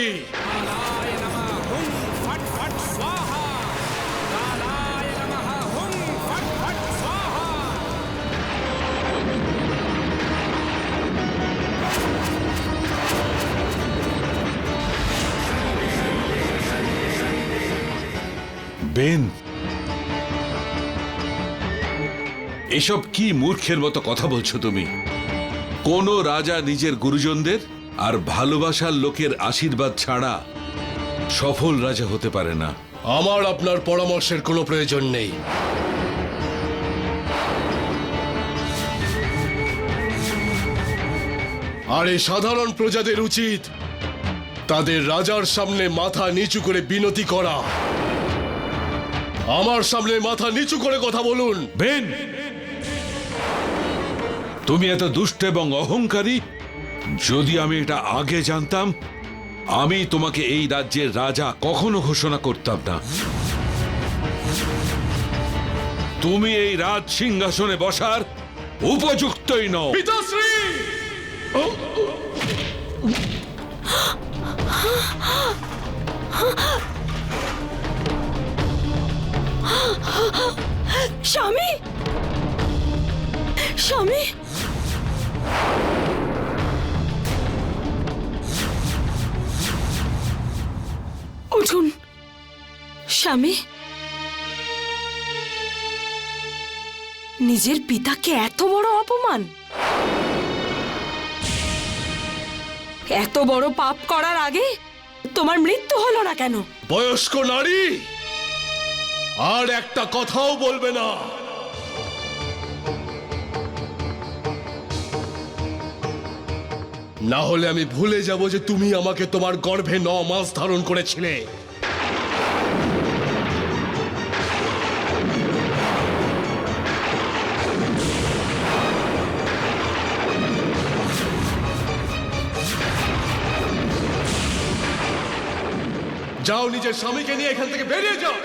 বেন, এসব কি মূর্খের মতো কথা বলছো তুমি? কোনো রাজা নিজের গুরুজনদের আর ভালোবাসার লোকের আশীর্বাদ ছাড়া সফল রাজা হতে পারে না। আমার আপনার পরামর্শের কোনো প্রয়োজন নেই। আর এই সাধারণ প্রজাদের উচিত তাদের রাজার সামনে মাথা নিচু করে বিনতি করা। আমার সামনে মাথা নিচু করে কথা বলুন। বেন, তুমি এত দুষ্ট এবং অহংকারী। যদি আমি এটা আগে জানতাম, আমি তোমাকে এই রাজ্যের রাজা কখনো ঘোষণা করতাম না। তুমি এই রাজ সিংহাসনে বসার উপযুক্তই নও। পিতাশ্রী! স্বামী, স্বামী, উঠুন। স্বামী, নিজের পিতাকে এত বড় অপমান, এত বড় পাপ করার আগে তোমার মৃত্যু হলো না কেন? বয়স্ক নারী, আর একটা কথাও বলবে না। না হলে আমি ভুলে যাব যে তুমি আমাকে তোমার গর্ভে 9 মাস ধারণ করেছিলে। যাও, নিজের স্বামীকে নিয়ে এখান থেকে বেরিয়ে যাও।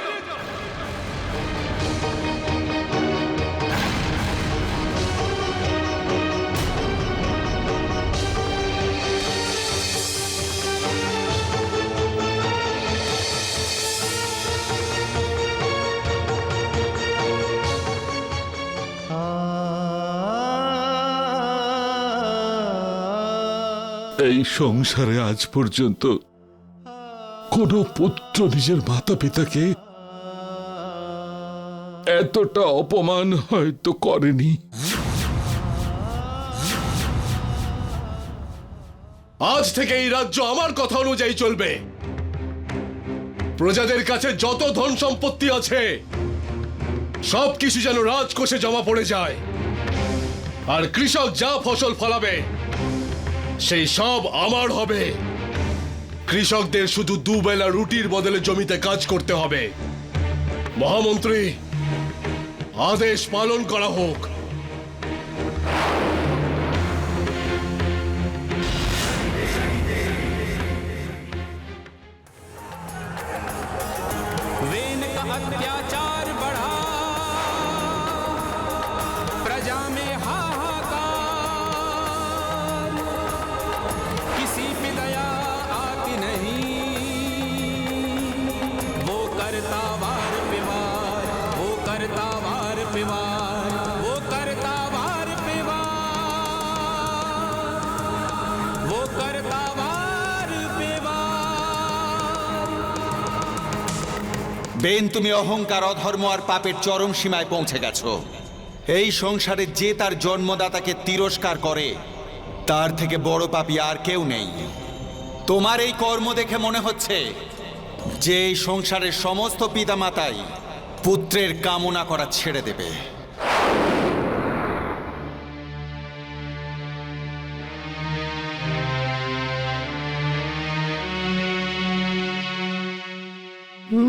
এই সংসারে আজ পর্যন্ত কোনো পুত্র নিজের মাতা পিতাকে এতটা অপমান হয়তো করেনি। আজ থেকে এই রাজ্য আমার কথা অনুযায়ী চলবে। প্রজাদের কাছে যত ধন সম্পত্তি আছে সবকিছু যেন রাজকোষে জমা পড়ে যায়, আর কৃষক যা ফসল ফলাবে সেই সব আমার হবে। কৃষকদের শুধু 2 বেলা রুটির বদলে জমিতে কাজ করতে হবে। মহামন্ত্রী, আদেশ পালন করা হোক। वेन का अत्याचार बढ़ा, प्रजा में हाहाकार, किसी पे दया आती नहीं, वो करता वार पे वार, वो करता वार पे वार, वो करता वार पे वार, वो करता वार पे वार। বেন, তুমি অহংকার, অধর্ম আর পাপের চরম সীমায় পৌঁছে গেছো। এই সংসারে যে তার জন্মদাতাকে তিরস্কার করে তার থেকে বড় পাপী আর কেউ নেই। তোমার এই কর্ম দেখে মনে হচ্ছে যে এই সংসারের সমস্ত পিতামাতাই পুত্রের কামনা করা ছেড়ে দেবে।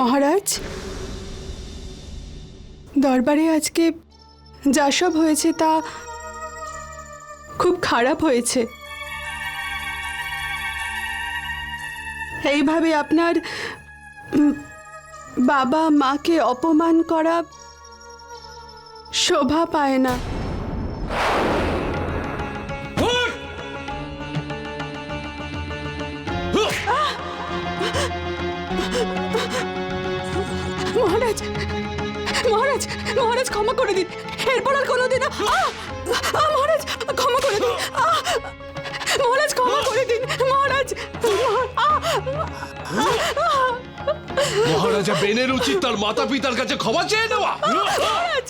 মহারাজ, দরবারে আজকে যা সব হয়েছে তা খুব খারাপ হয়েছে। এইভাবে আপনার বাবা মাকে অপমান করা শোভা পায় না। মহারাজ, মহারাজ, মহারাজ ক্ষমা করে দিন, এরপর আর কোনোদিন মহারাজ ক্ষমা করে দিন, মহারাজ ক্ষমা করে দিন, মহারাজ। মহারাজা বেনের উচিত তার মাতা পিতার কাছে ক্ষমা চেয়ে নেওয়া। মহারাজ,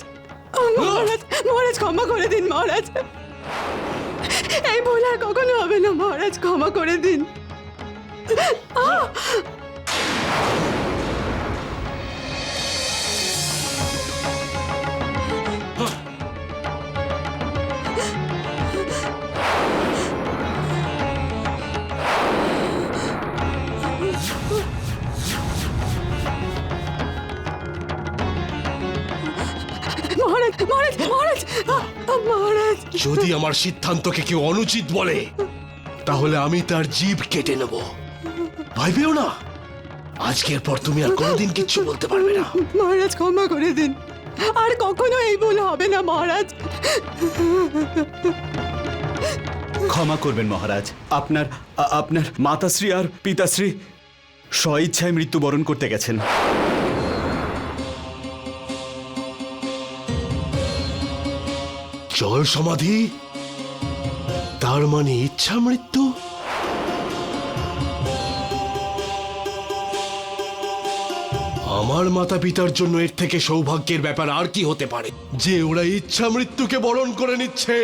মহারাজ, মহারাজ ক্ষমা করে দিন, মহারাজ। এই ভুল আর কখনো হবে না, মহারাজ ক্ষমা করে দিন। মহারাজ, মহারাজ, মহারাজ, মহারাজ। যদি আমার সিদ্ধান্তকে কেউ অনুচিত বলে তাহলে আমি তার জিভ কেটে নেব। ভাইবেও না, আজকের পর তুমি আর কোনোদিন কিচ্ছু বলতে পারবে না। মহারাজ ক্ষমা করে দিন, আর কখনো এই ভুল হবে না, মহারাজ। ক্ষমা করবেন মহারাজ, আপনার আপনার মাতাশ্রী আর পিতাশ্রী স্বইচ্ছায় মৃত্যুবরণ করতে গেছেন। জল সমাধি, তার মানে ইচ্ছা মৃত্যু। আমার মাতা পিতার জন্য এর থেকে সৌভাগ্যের ব্যাপার আর কি হতে পারে যে ওরা ইচ্ছা মৃত্যুকে বরণ করে নিচ্ছে।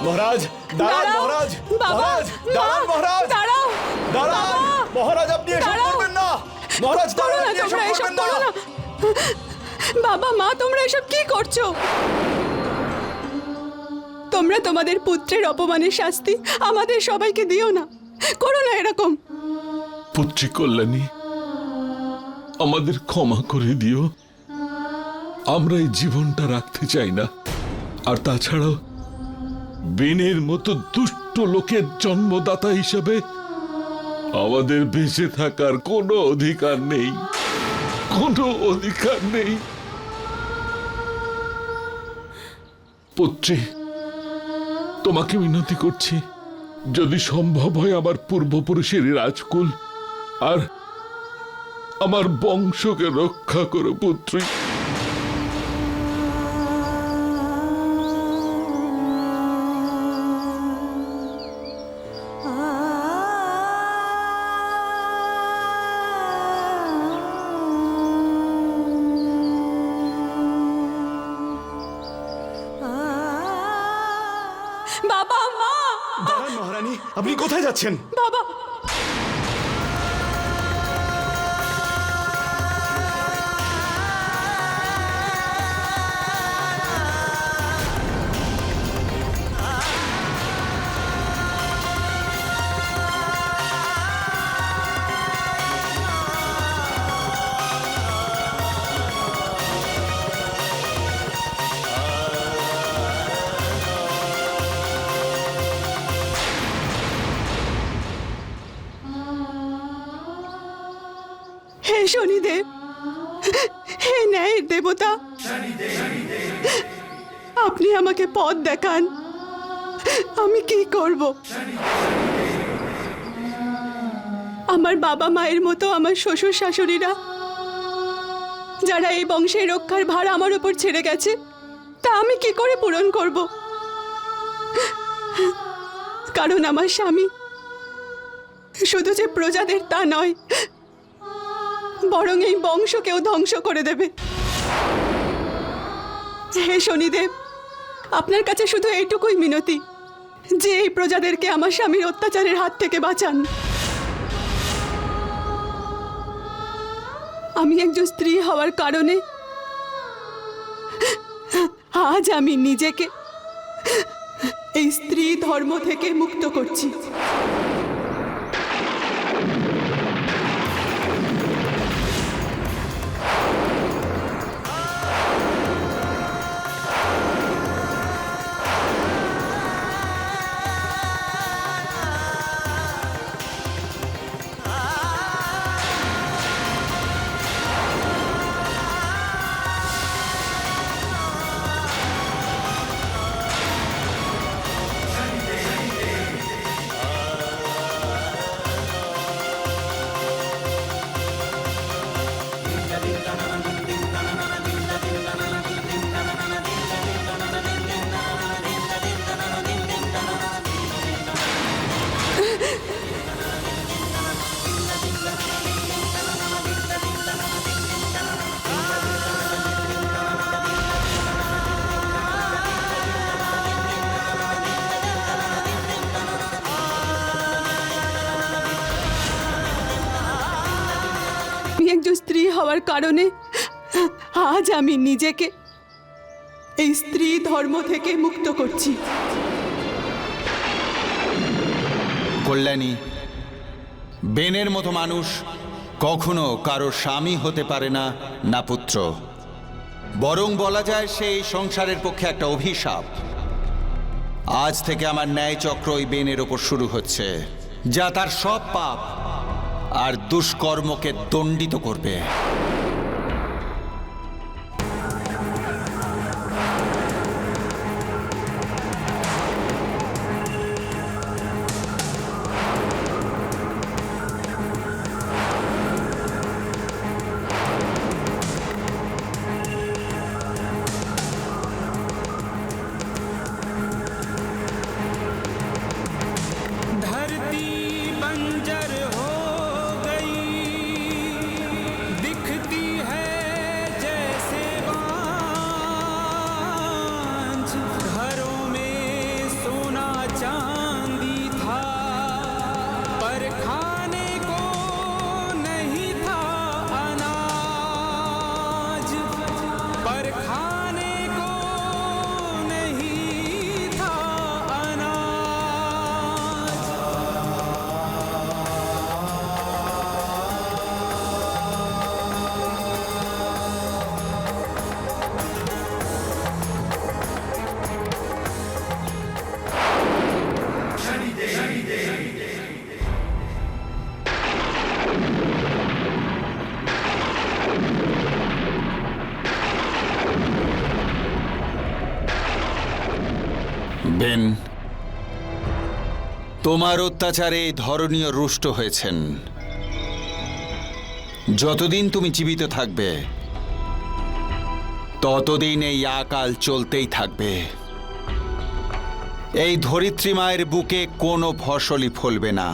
মহারাজ দাঁড়ান, দাঁড়াও, মহারাজ, বাবা, মহারাজ দাঁড়ান, মা, মহারাজ দাঁড়াও, দাঁড়ান, বাবা, মহারাজ আপনি এসব দাঁড়াও। করবেন না, মহারাজ করো দাঁড়ান, না, আপনি এসব তোমরা এসব করবেন করো না। না। বাবা, মা, তোমরা এসব কি করছো? তোমরা তোমাদের পুত্রের অপমানের শাস্তি আমাদের সবাইকে দিও না, করো না এরকম। পুত্রী কল্যাণী, আমাদের ক্ষমা করে দিও। আমরা এই জীবনটা রাখতে চাই না। আর তাছাড়াও বেনের মতো দুষ্ট লোকের জন্মদাতা হিসেবে আমাদের বেঁচে থাকার কোনো অধিকার নেই, কোনো অধিকার নেই। পুত্রী, তোমাকে মিনতি করছি, যদি সম্ভব হয় আমার পূর্বপুরুষের রাজকুল আর আমার বংশকে রক্ষা করো পুত্রী। বাবা, মা, দাঁড়ান মহারানী, আপনি কোথায় যাচ্ছেন? বাবা। হে শনিদেব, হে ন্যায়ের দেবতা, আপনি আমাকে পথ দেখান, আমি কি করব? আমার বাবা মায়ের মতো আমার শ্বশুর শাশুড়িরা, যারা এই বংশের রক্ষার ভার আমার উপর ছেড়ে গেছে, তা আমি কি করে পূরণ করব? কারণ আমার স্বামী শুধু যে প্রজাদের তা নয়, বরং এই বংশকেও ধ্বংস করে দেবে। হে শনিদেব, আপনার কাছে শুধু এইটুকুই মিনতি যে এই প্রজাদেরকে আমার স্বামীর অত্যাচারের হাত থেকে বাঁচান। আমি একজন স্ত্রী হওয়ার কারণে আজ আমি নিজেকে এই স্ত্রী ধর্ম থেকে মুক্ত করছি। হওয়ার কারণে আজ আমি নিজেকে এই স্ত্রী ধর্ম থেকে মুক্ত করছি। কল্যাণী, বেনের মতো মানুষ কখনো কারো স্বামী হতে পারে না, না পুত্র। বরং বলা যায় সে এই সংসারের পক্ষে একটা অভিশাপ। আজ থেকে আমার ন্যায় চক্র ওই বেনের ওপর শুরু হচ্ছে, যা তার সব পাপ আর দুষ্কর্মকে দণ্ডিত করবে। धरती बंजर हो गई, दिखती है जैसे बांझ। घरों में सोना चांदी था, पर खाने को नहीं था अनाज, पर खाने को नहीं था अनाज। বেন, তোমার অত্যাচারে এই ধরনীয় রুষ্ট হয়েছেন। যতদিন তুমি জীবিত থাকবে ততদিন এই আকাল চলতেই থাকবে। এই ধরিত্রী মায়ের বুকে কোনো ফসলই ফলবে না।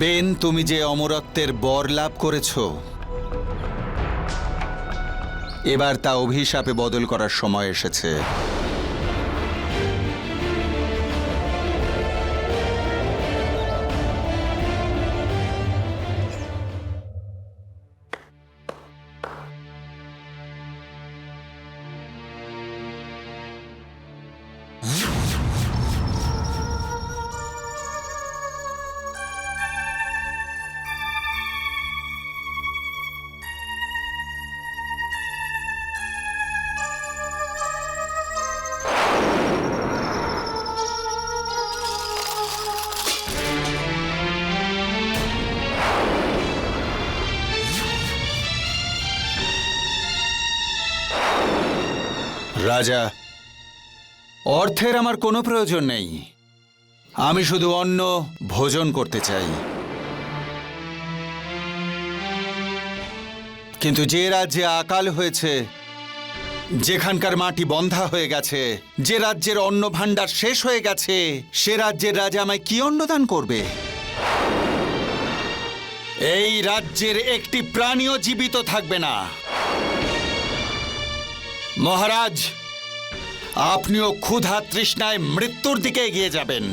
বেন, তুমি যে অমরত্বের বর লাভ করেছো, এবার তা অভিশাপে বদল করার সময় এসেছে। রাজা, অর্থের আমার কোনো প্রয়োজন নেই। আমি শুধু অন্ন ভোজন করতে চাই। কিন্তু যে রাজ্যে আকাল হয়েছে, যেখানকার মাটি বন্ধা হয়ে গেছে, যে রাজ্যের অন্ন ভাণ্ডার শেষ হয়ে গেছে, সে রাজ্যের রাজা আমায় কি অন্নদান করবে? এই রাজ্যের একটি প্রাণীও জীবিত থাকবে না। মহারাজ, আপনিও ক্ষুধা তৃষ্ণায় মৃত্যুর দিকে এগিয়ে যাবেন,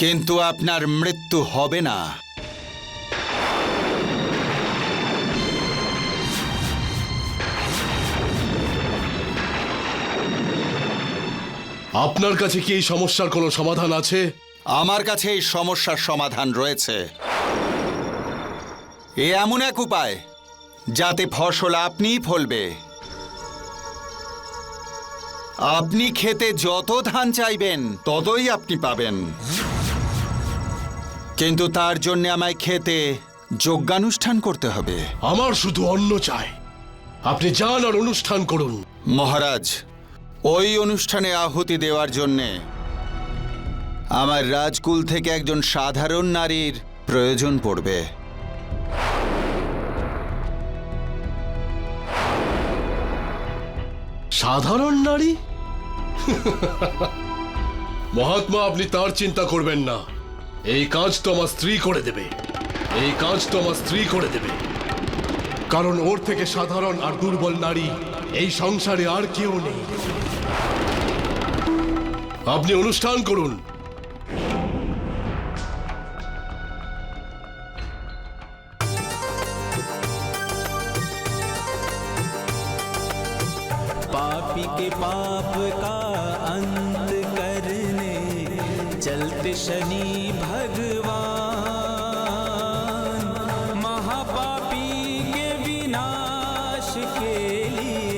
কিন্তু আপনার মৃত্যু হবে না। আপনার কাছে কি এই সমস্যার কোনো সমাধান আছে? আমার কাছে এই সমস্যার সমাধান রয়েছে। এ এমন এক উপায় যাতে ফসল আপনিই ফলবে। আপনি খেতে যত ধান চাইবেন ততই আপনি পাবেন, কিন্তু তার জন্য আমায় খেতে যজ্ঞানুষ্ঠান করতে হবে। আমার শুধু অন্ন চাই, আপনি যান আর অনুষ্ঠান করুন। মহারাজ, ওই অনুষ্ঠানে আহুতি দেওয়ার জন্যে আমার রাজকুল থেকে একজন সাধারণ নারীর প্রয়োজন পড়বে। সাধারণ নারী? মহাত্মা, আপনি তার চিন্তা করবেন না। এই কাজ তো আমার স্ত্রী করে দেবে, এই কাজ তো আমার স্ত্রী করে দেবে। কারণ ওর থেকে সাধারণ আর দুর্বল নারী এই সংসারে আর কেউ নেই। আপনি অনুষ্ঠান করুন। पापी के पाप का अंत करने चलते शनि भगवान, महापापी के विनाश के लिए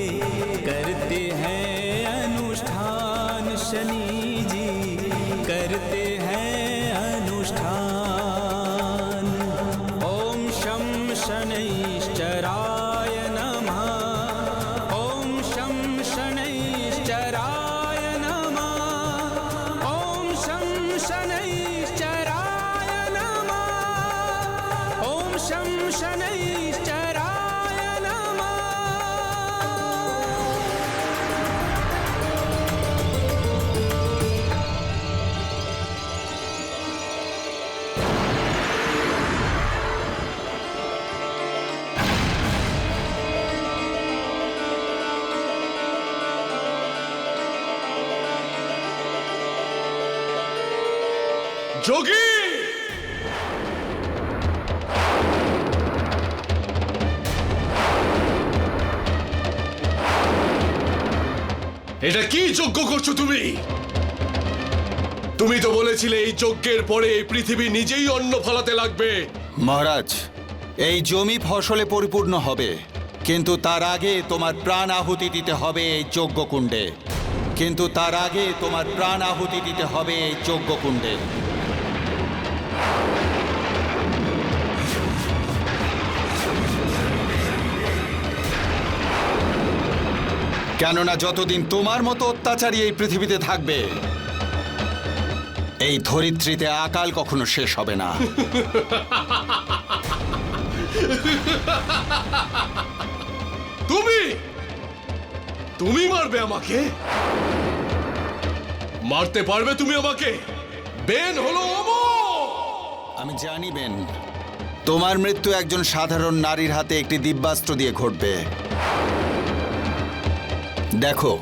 करते हैं अनुष्ठान। शनि जी करते हैं अनुष्ठान। ओम शं शनैश्चराय नमः। ओम शं शनैश्चराय नमः। ओम शं शनैश्चराय नमः। ओम शं शनैश्चराय नमः। যোগী, এটা কি যজ্ঞ করছো তুমি? তুমি তো বলেছিলে এই যজ্ঞের পরে এই পৃথিবী নিজেই অন্ন ফলাতে লাগবে। মহারাজ, এই জমি ফসলে পরিপূর্ণ হবে, কিন্তু তার আগে তোমার প্রাণ আহুতি দিতে হবে এই যজ্ঞকুণ্ডে। কিন্তু তার আগে তোমার প্রাণ আহুতি দিতে হবে এই যজ্ঞকুণ্ডে। কেননা যতদিন তোমার মতো অত্যাচারী এই পৃথিবীতে থাকবে, এই ধরিত্রীতে আকাল কখনো শেষ হবে না। তুমি তুমি মারবে আমাকে? মারতে পারবে তুমি আমাকে? বেন হলো অমর। আমি জানি বেন, তোমার মৃত্যু একজন সাধারণ নারীর হাতে একটি দিব্যাস্ত্র দিয়ে ঘটবে। দেখো,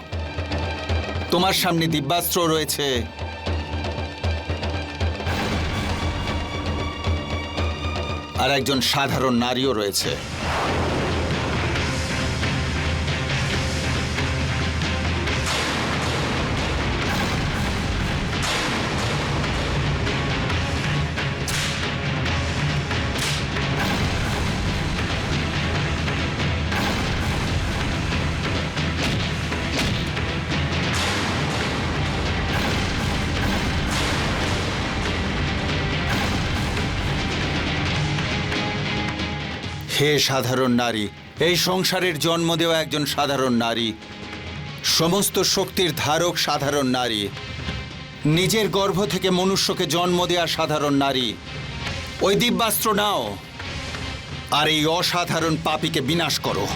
তোমার সামনে দিব্যাস্ত্র রয়েছে, আর একজন সাধারণ নারীও রয়েছে। হে সাধারণ নারী, এই সংসারের জন্ম দেওয়া একজন সাধারণ নারী, সমস্ত শক্তির ধারক সাধারণ নারী, নিজের গর্ভ থেকে মনুষ্যকে জন্ম দেওয়া সাধারণ নারী, ওই দিব্যাস্ত্র নাও আর এই অসাধারণ পাপীকে বিনাশ করো।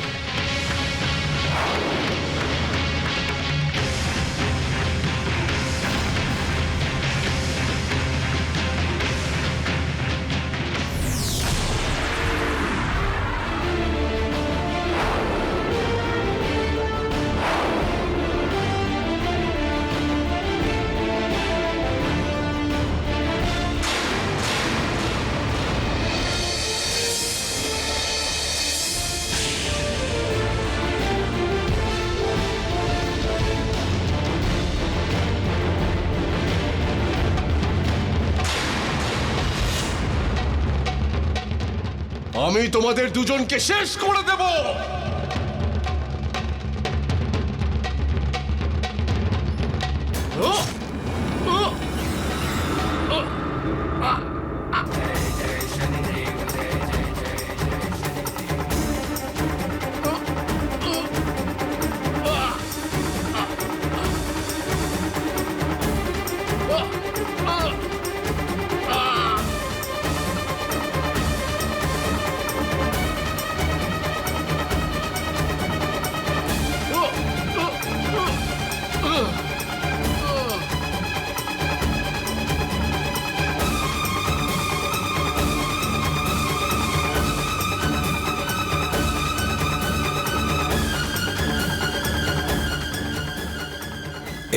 আমি তোমাদের দুজনকে শেষ করে দেব।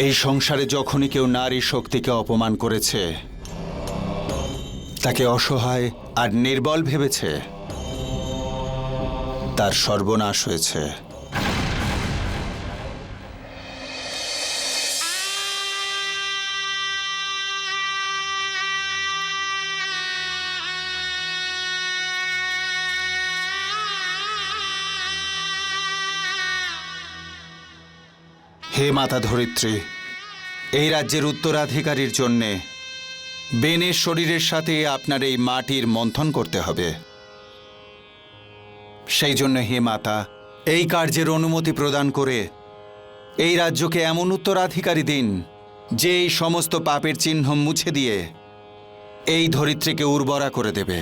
এই সংসারে যখনই কেউ নারী শক্তিকে অপমান করেছে, তাকে অসহায় আর নির্বল ভেবেছে, তার সর্বনাশ হয়েছে। হে মাতা ধরিত্রী, এই রাজ্যের উত্তরাধিকারীর জন্যে বেনের শরীরের সাথে আপনার এই মাটির মন্থন করতে হবে। সেই জন্য হে মাতা, এই কার্যের অনুমতি প্রদান করে এই রাজ্যকে এমন উত্তরাধিকারী দিন যে এই সমস্ত পাপের চিহ্ন মুছে দিয়ে এই ধরিত্রীকে উর্বরা করে দেবে।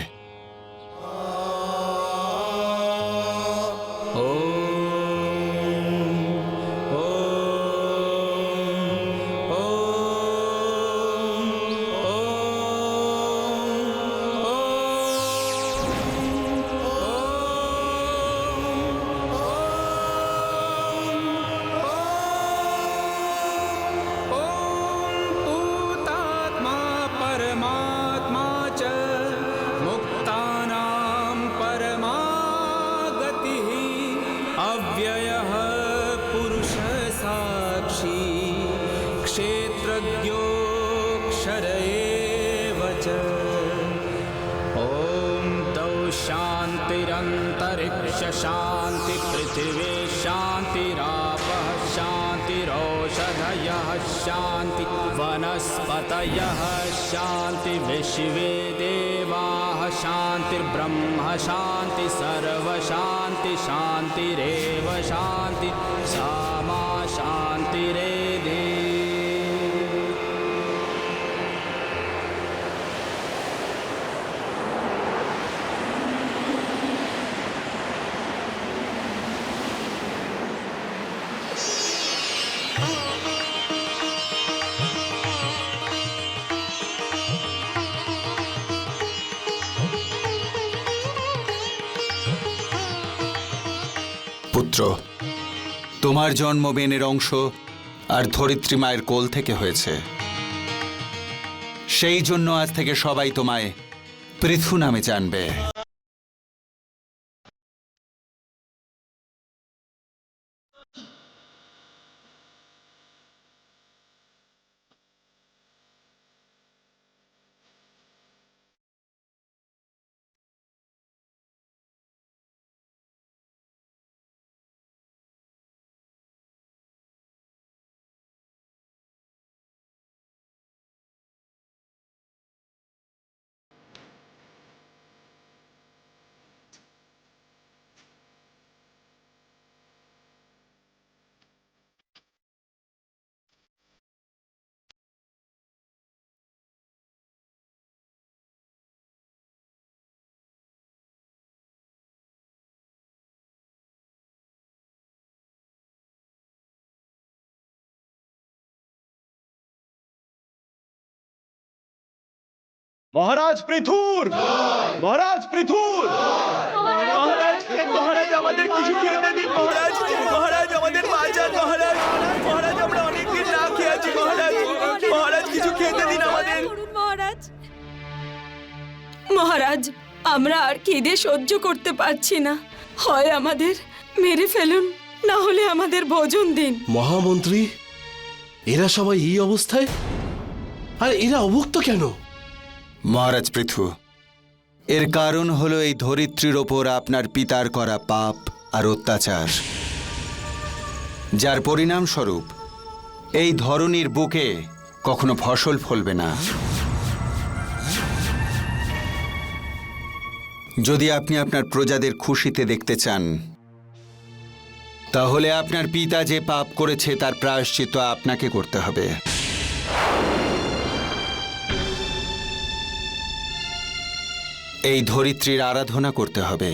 भूतात्मा परमात्मा च मुक्तानां परमागतिः अव्ययः पुरुषः साक्षी क्षेत्रज्ञोऽक्षर एव च। ॐ तौ शान्तिरन्तरिक्ष शान्ति पृथिवी शान्तिरापः शान्तिरौषधयः शान्ति वनस्पतयः शान्ति विश्वे देवाः शान्तिर्ब्रह्म शान्ति सर्वशान्ति शान्तिरेव शान्ति सा मा शान्तिरेधि। পুত্র, তোমার জন্ম বেনের অংশ আর ধরিত্রী মায়ের কোল থেকে হয়েছে। সেই জন্য আজ থেকে সবাই তোমায় পৃথু নামে জানবে। মহারাজ পৃথুর, মহারাজ পৃথুর, মহারাজ আমাদের কিছু খেতে দিন, মহারাজ, মহারাজ আমাদের বাঁচান, মহারাজ, মহারাজ আমরা অনেকদিন না খেয়ে আছি, মহারাজ, মহারাজ কিছু খেতে দিন আমাদের। মহারাজ, আমরা আর খিদে সহ্য করতে পারছি না। হয় আমাদের মেরে ফেলুন, না হলে আমাদের ভোজন দিন। মহামন্ত্রী, এরা সবাই এই অবস্থায়, আর এরা অভুক্ত কেন? মহারাজ পৃথু, এর কারণ হলো এই ধরিত্রীর ওপর আপনার পিতার করা পাপ আর অত্যাচার, যার পরিণামস্বরূপ এই ধরনীর বুকে কখনো ফসল ফলবে না। যদি আপনি আপনার প্রজাদের খুশিতে দেখতে চান, তাহলে আপনার পিতা যে পাপ করেছে তার প্রায়শ্চিত্ত আপনাকে করতে হবে। এই ধরিত্রীর আরাধনা করতে হবে।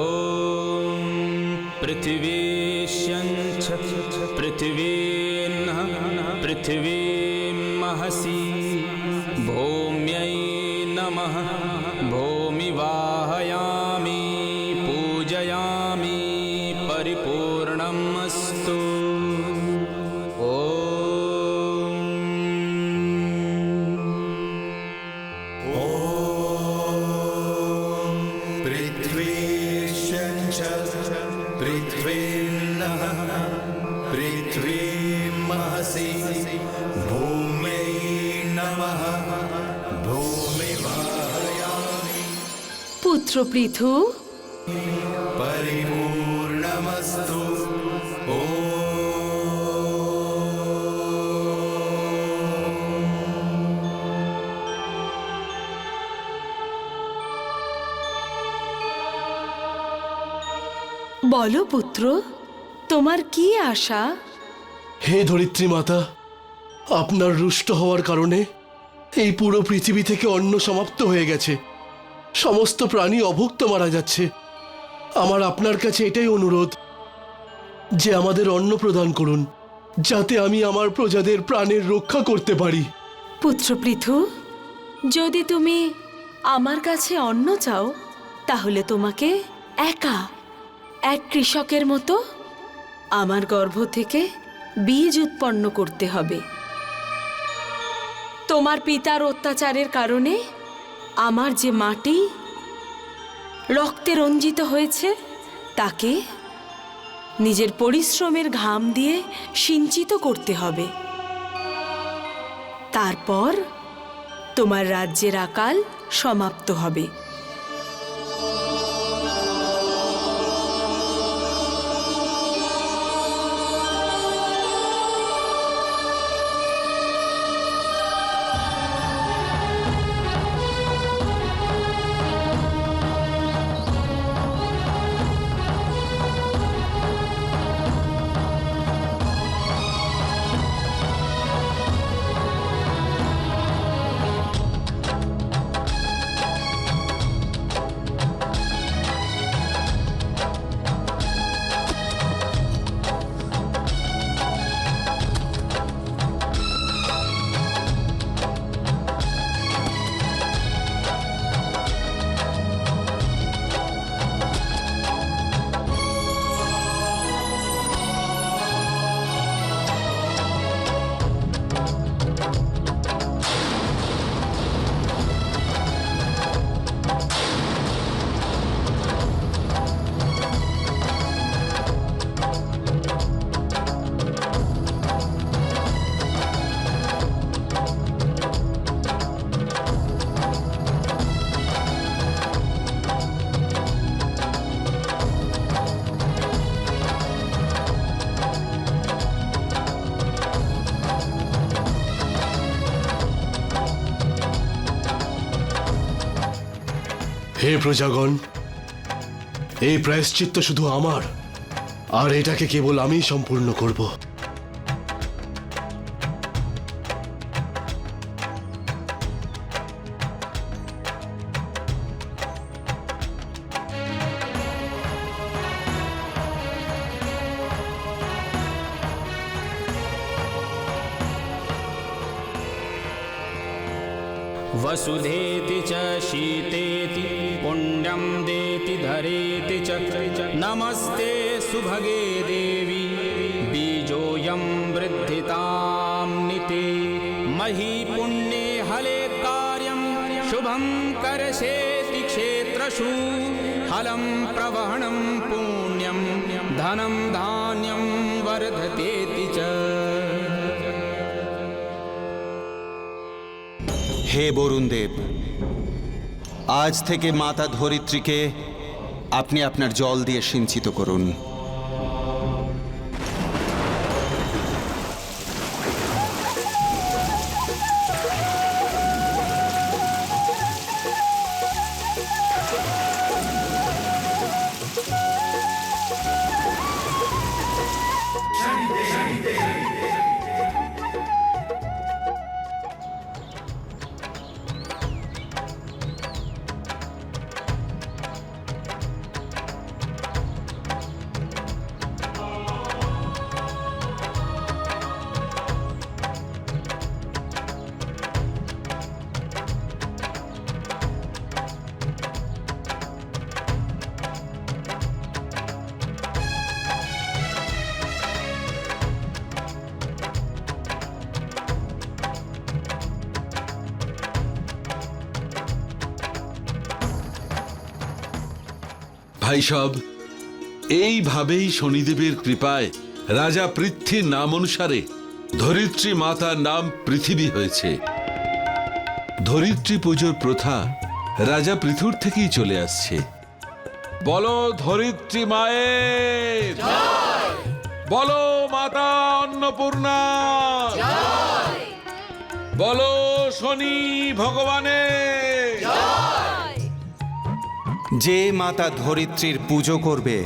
ॐ पृथिवीश्यञ्च पृथिवीन्नः पृथिवीं महसि भूम्यै नमः भूमि वाहयामि पूजयामि परिपूर्णम् अस्तु পুত্র পৃথু, পরিপূর্ণমস্তু। বলো পুত্র, তোমার কি আশা? হে ধরিত্রী মাতা, আপনার রুষ্ট হওয়ার কারণে এই পুরো পৃথিবী থেকে অন্ন সমাপ্ত হয়ে গেছে, সমস্ত প্রাণী অভুক্ত মারা যাচ্ছে। আমার আপনার কাছে এটাই অনুরোধ যে আমাদের অন্ন প্রদান করুন, যাতে আমি আমার প্রজাদের প্রাণের রক্ষা করতে পারি। পুত্র পৃথু, যদি তুমি আমার কাছে অন্ন চাও, তাহলে তোমাকে একা এক কৃষকের মতো আমার গর্ভ থেকে বীজ উৎপন্ন করতে হবে। তোমার পিতার অত্যাচারের কারণে আমার যে মাটি রক্তে রঞ্জিত হয়েছে, তাকে নিজের পরিশ্রমের ঘাম দিয়ে সিঞ্চিত করতে হবে। তারপর তোমার রাজ্যের আকাল সমাপ্ত হবে। হে প্রজাগণ, এই প্রায়শ্চিত্ত শুধু আমার, আর এটাকে কেবল আমিই সম্পূর্ণ করব। वसुधेति च शीतेति पुण्यं देति धरेति च नमस्ते सुभगे देवी बीजोऽयं वृद्धितां निते मही पुण्ये हले कार्यं शुभं करशेति क्षेत्रषु हलं प्रवहणं पुण्यं धनं धान्यं वर्धतेति च। হে বরুণ দেব, আজ থেকে মাতা ধরিত্রীকে আপনি আপনার জল দিয়ে সিঞ্চিত করুন। ভাই সব, এইভাবেই শনিদেবের কৃপায় রাজা পৃথ্বীর নাম অনুসারে ধরিত্রী মাতার নাম পৃথিবী হয়েছে। ধরিত্রী পুজোর প্রথা রাজা পৃথুর থেকেই চলে আসছে। বলো ধরিত্রী মায়ের, বলো মাতা অন্নপূর্ণা, বলো শনি ভগবানের। যে মাতা ধরিত্রীর পুজো করবে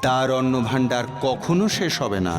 তার অন্ন ভাণ্ডার কখনো শেষ হবে না।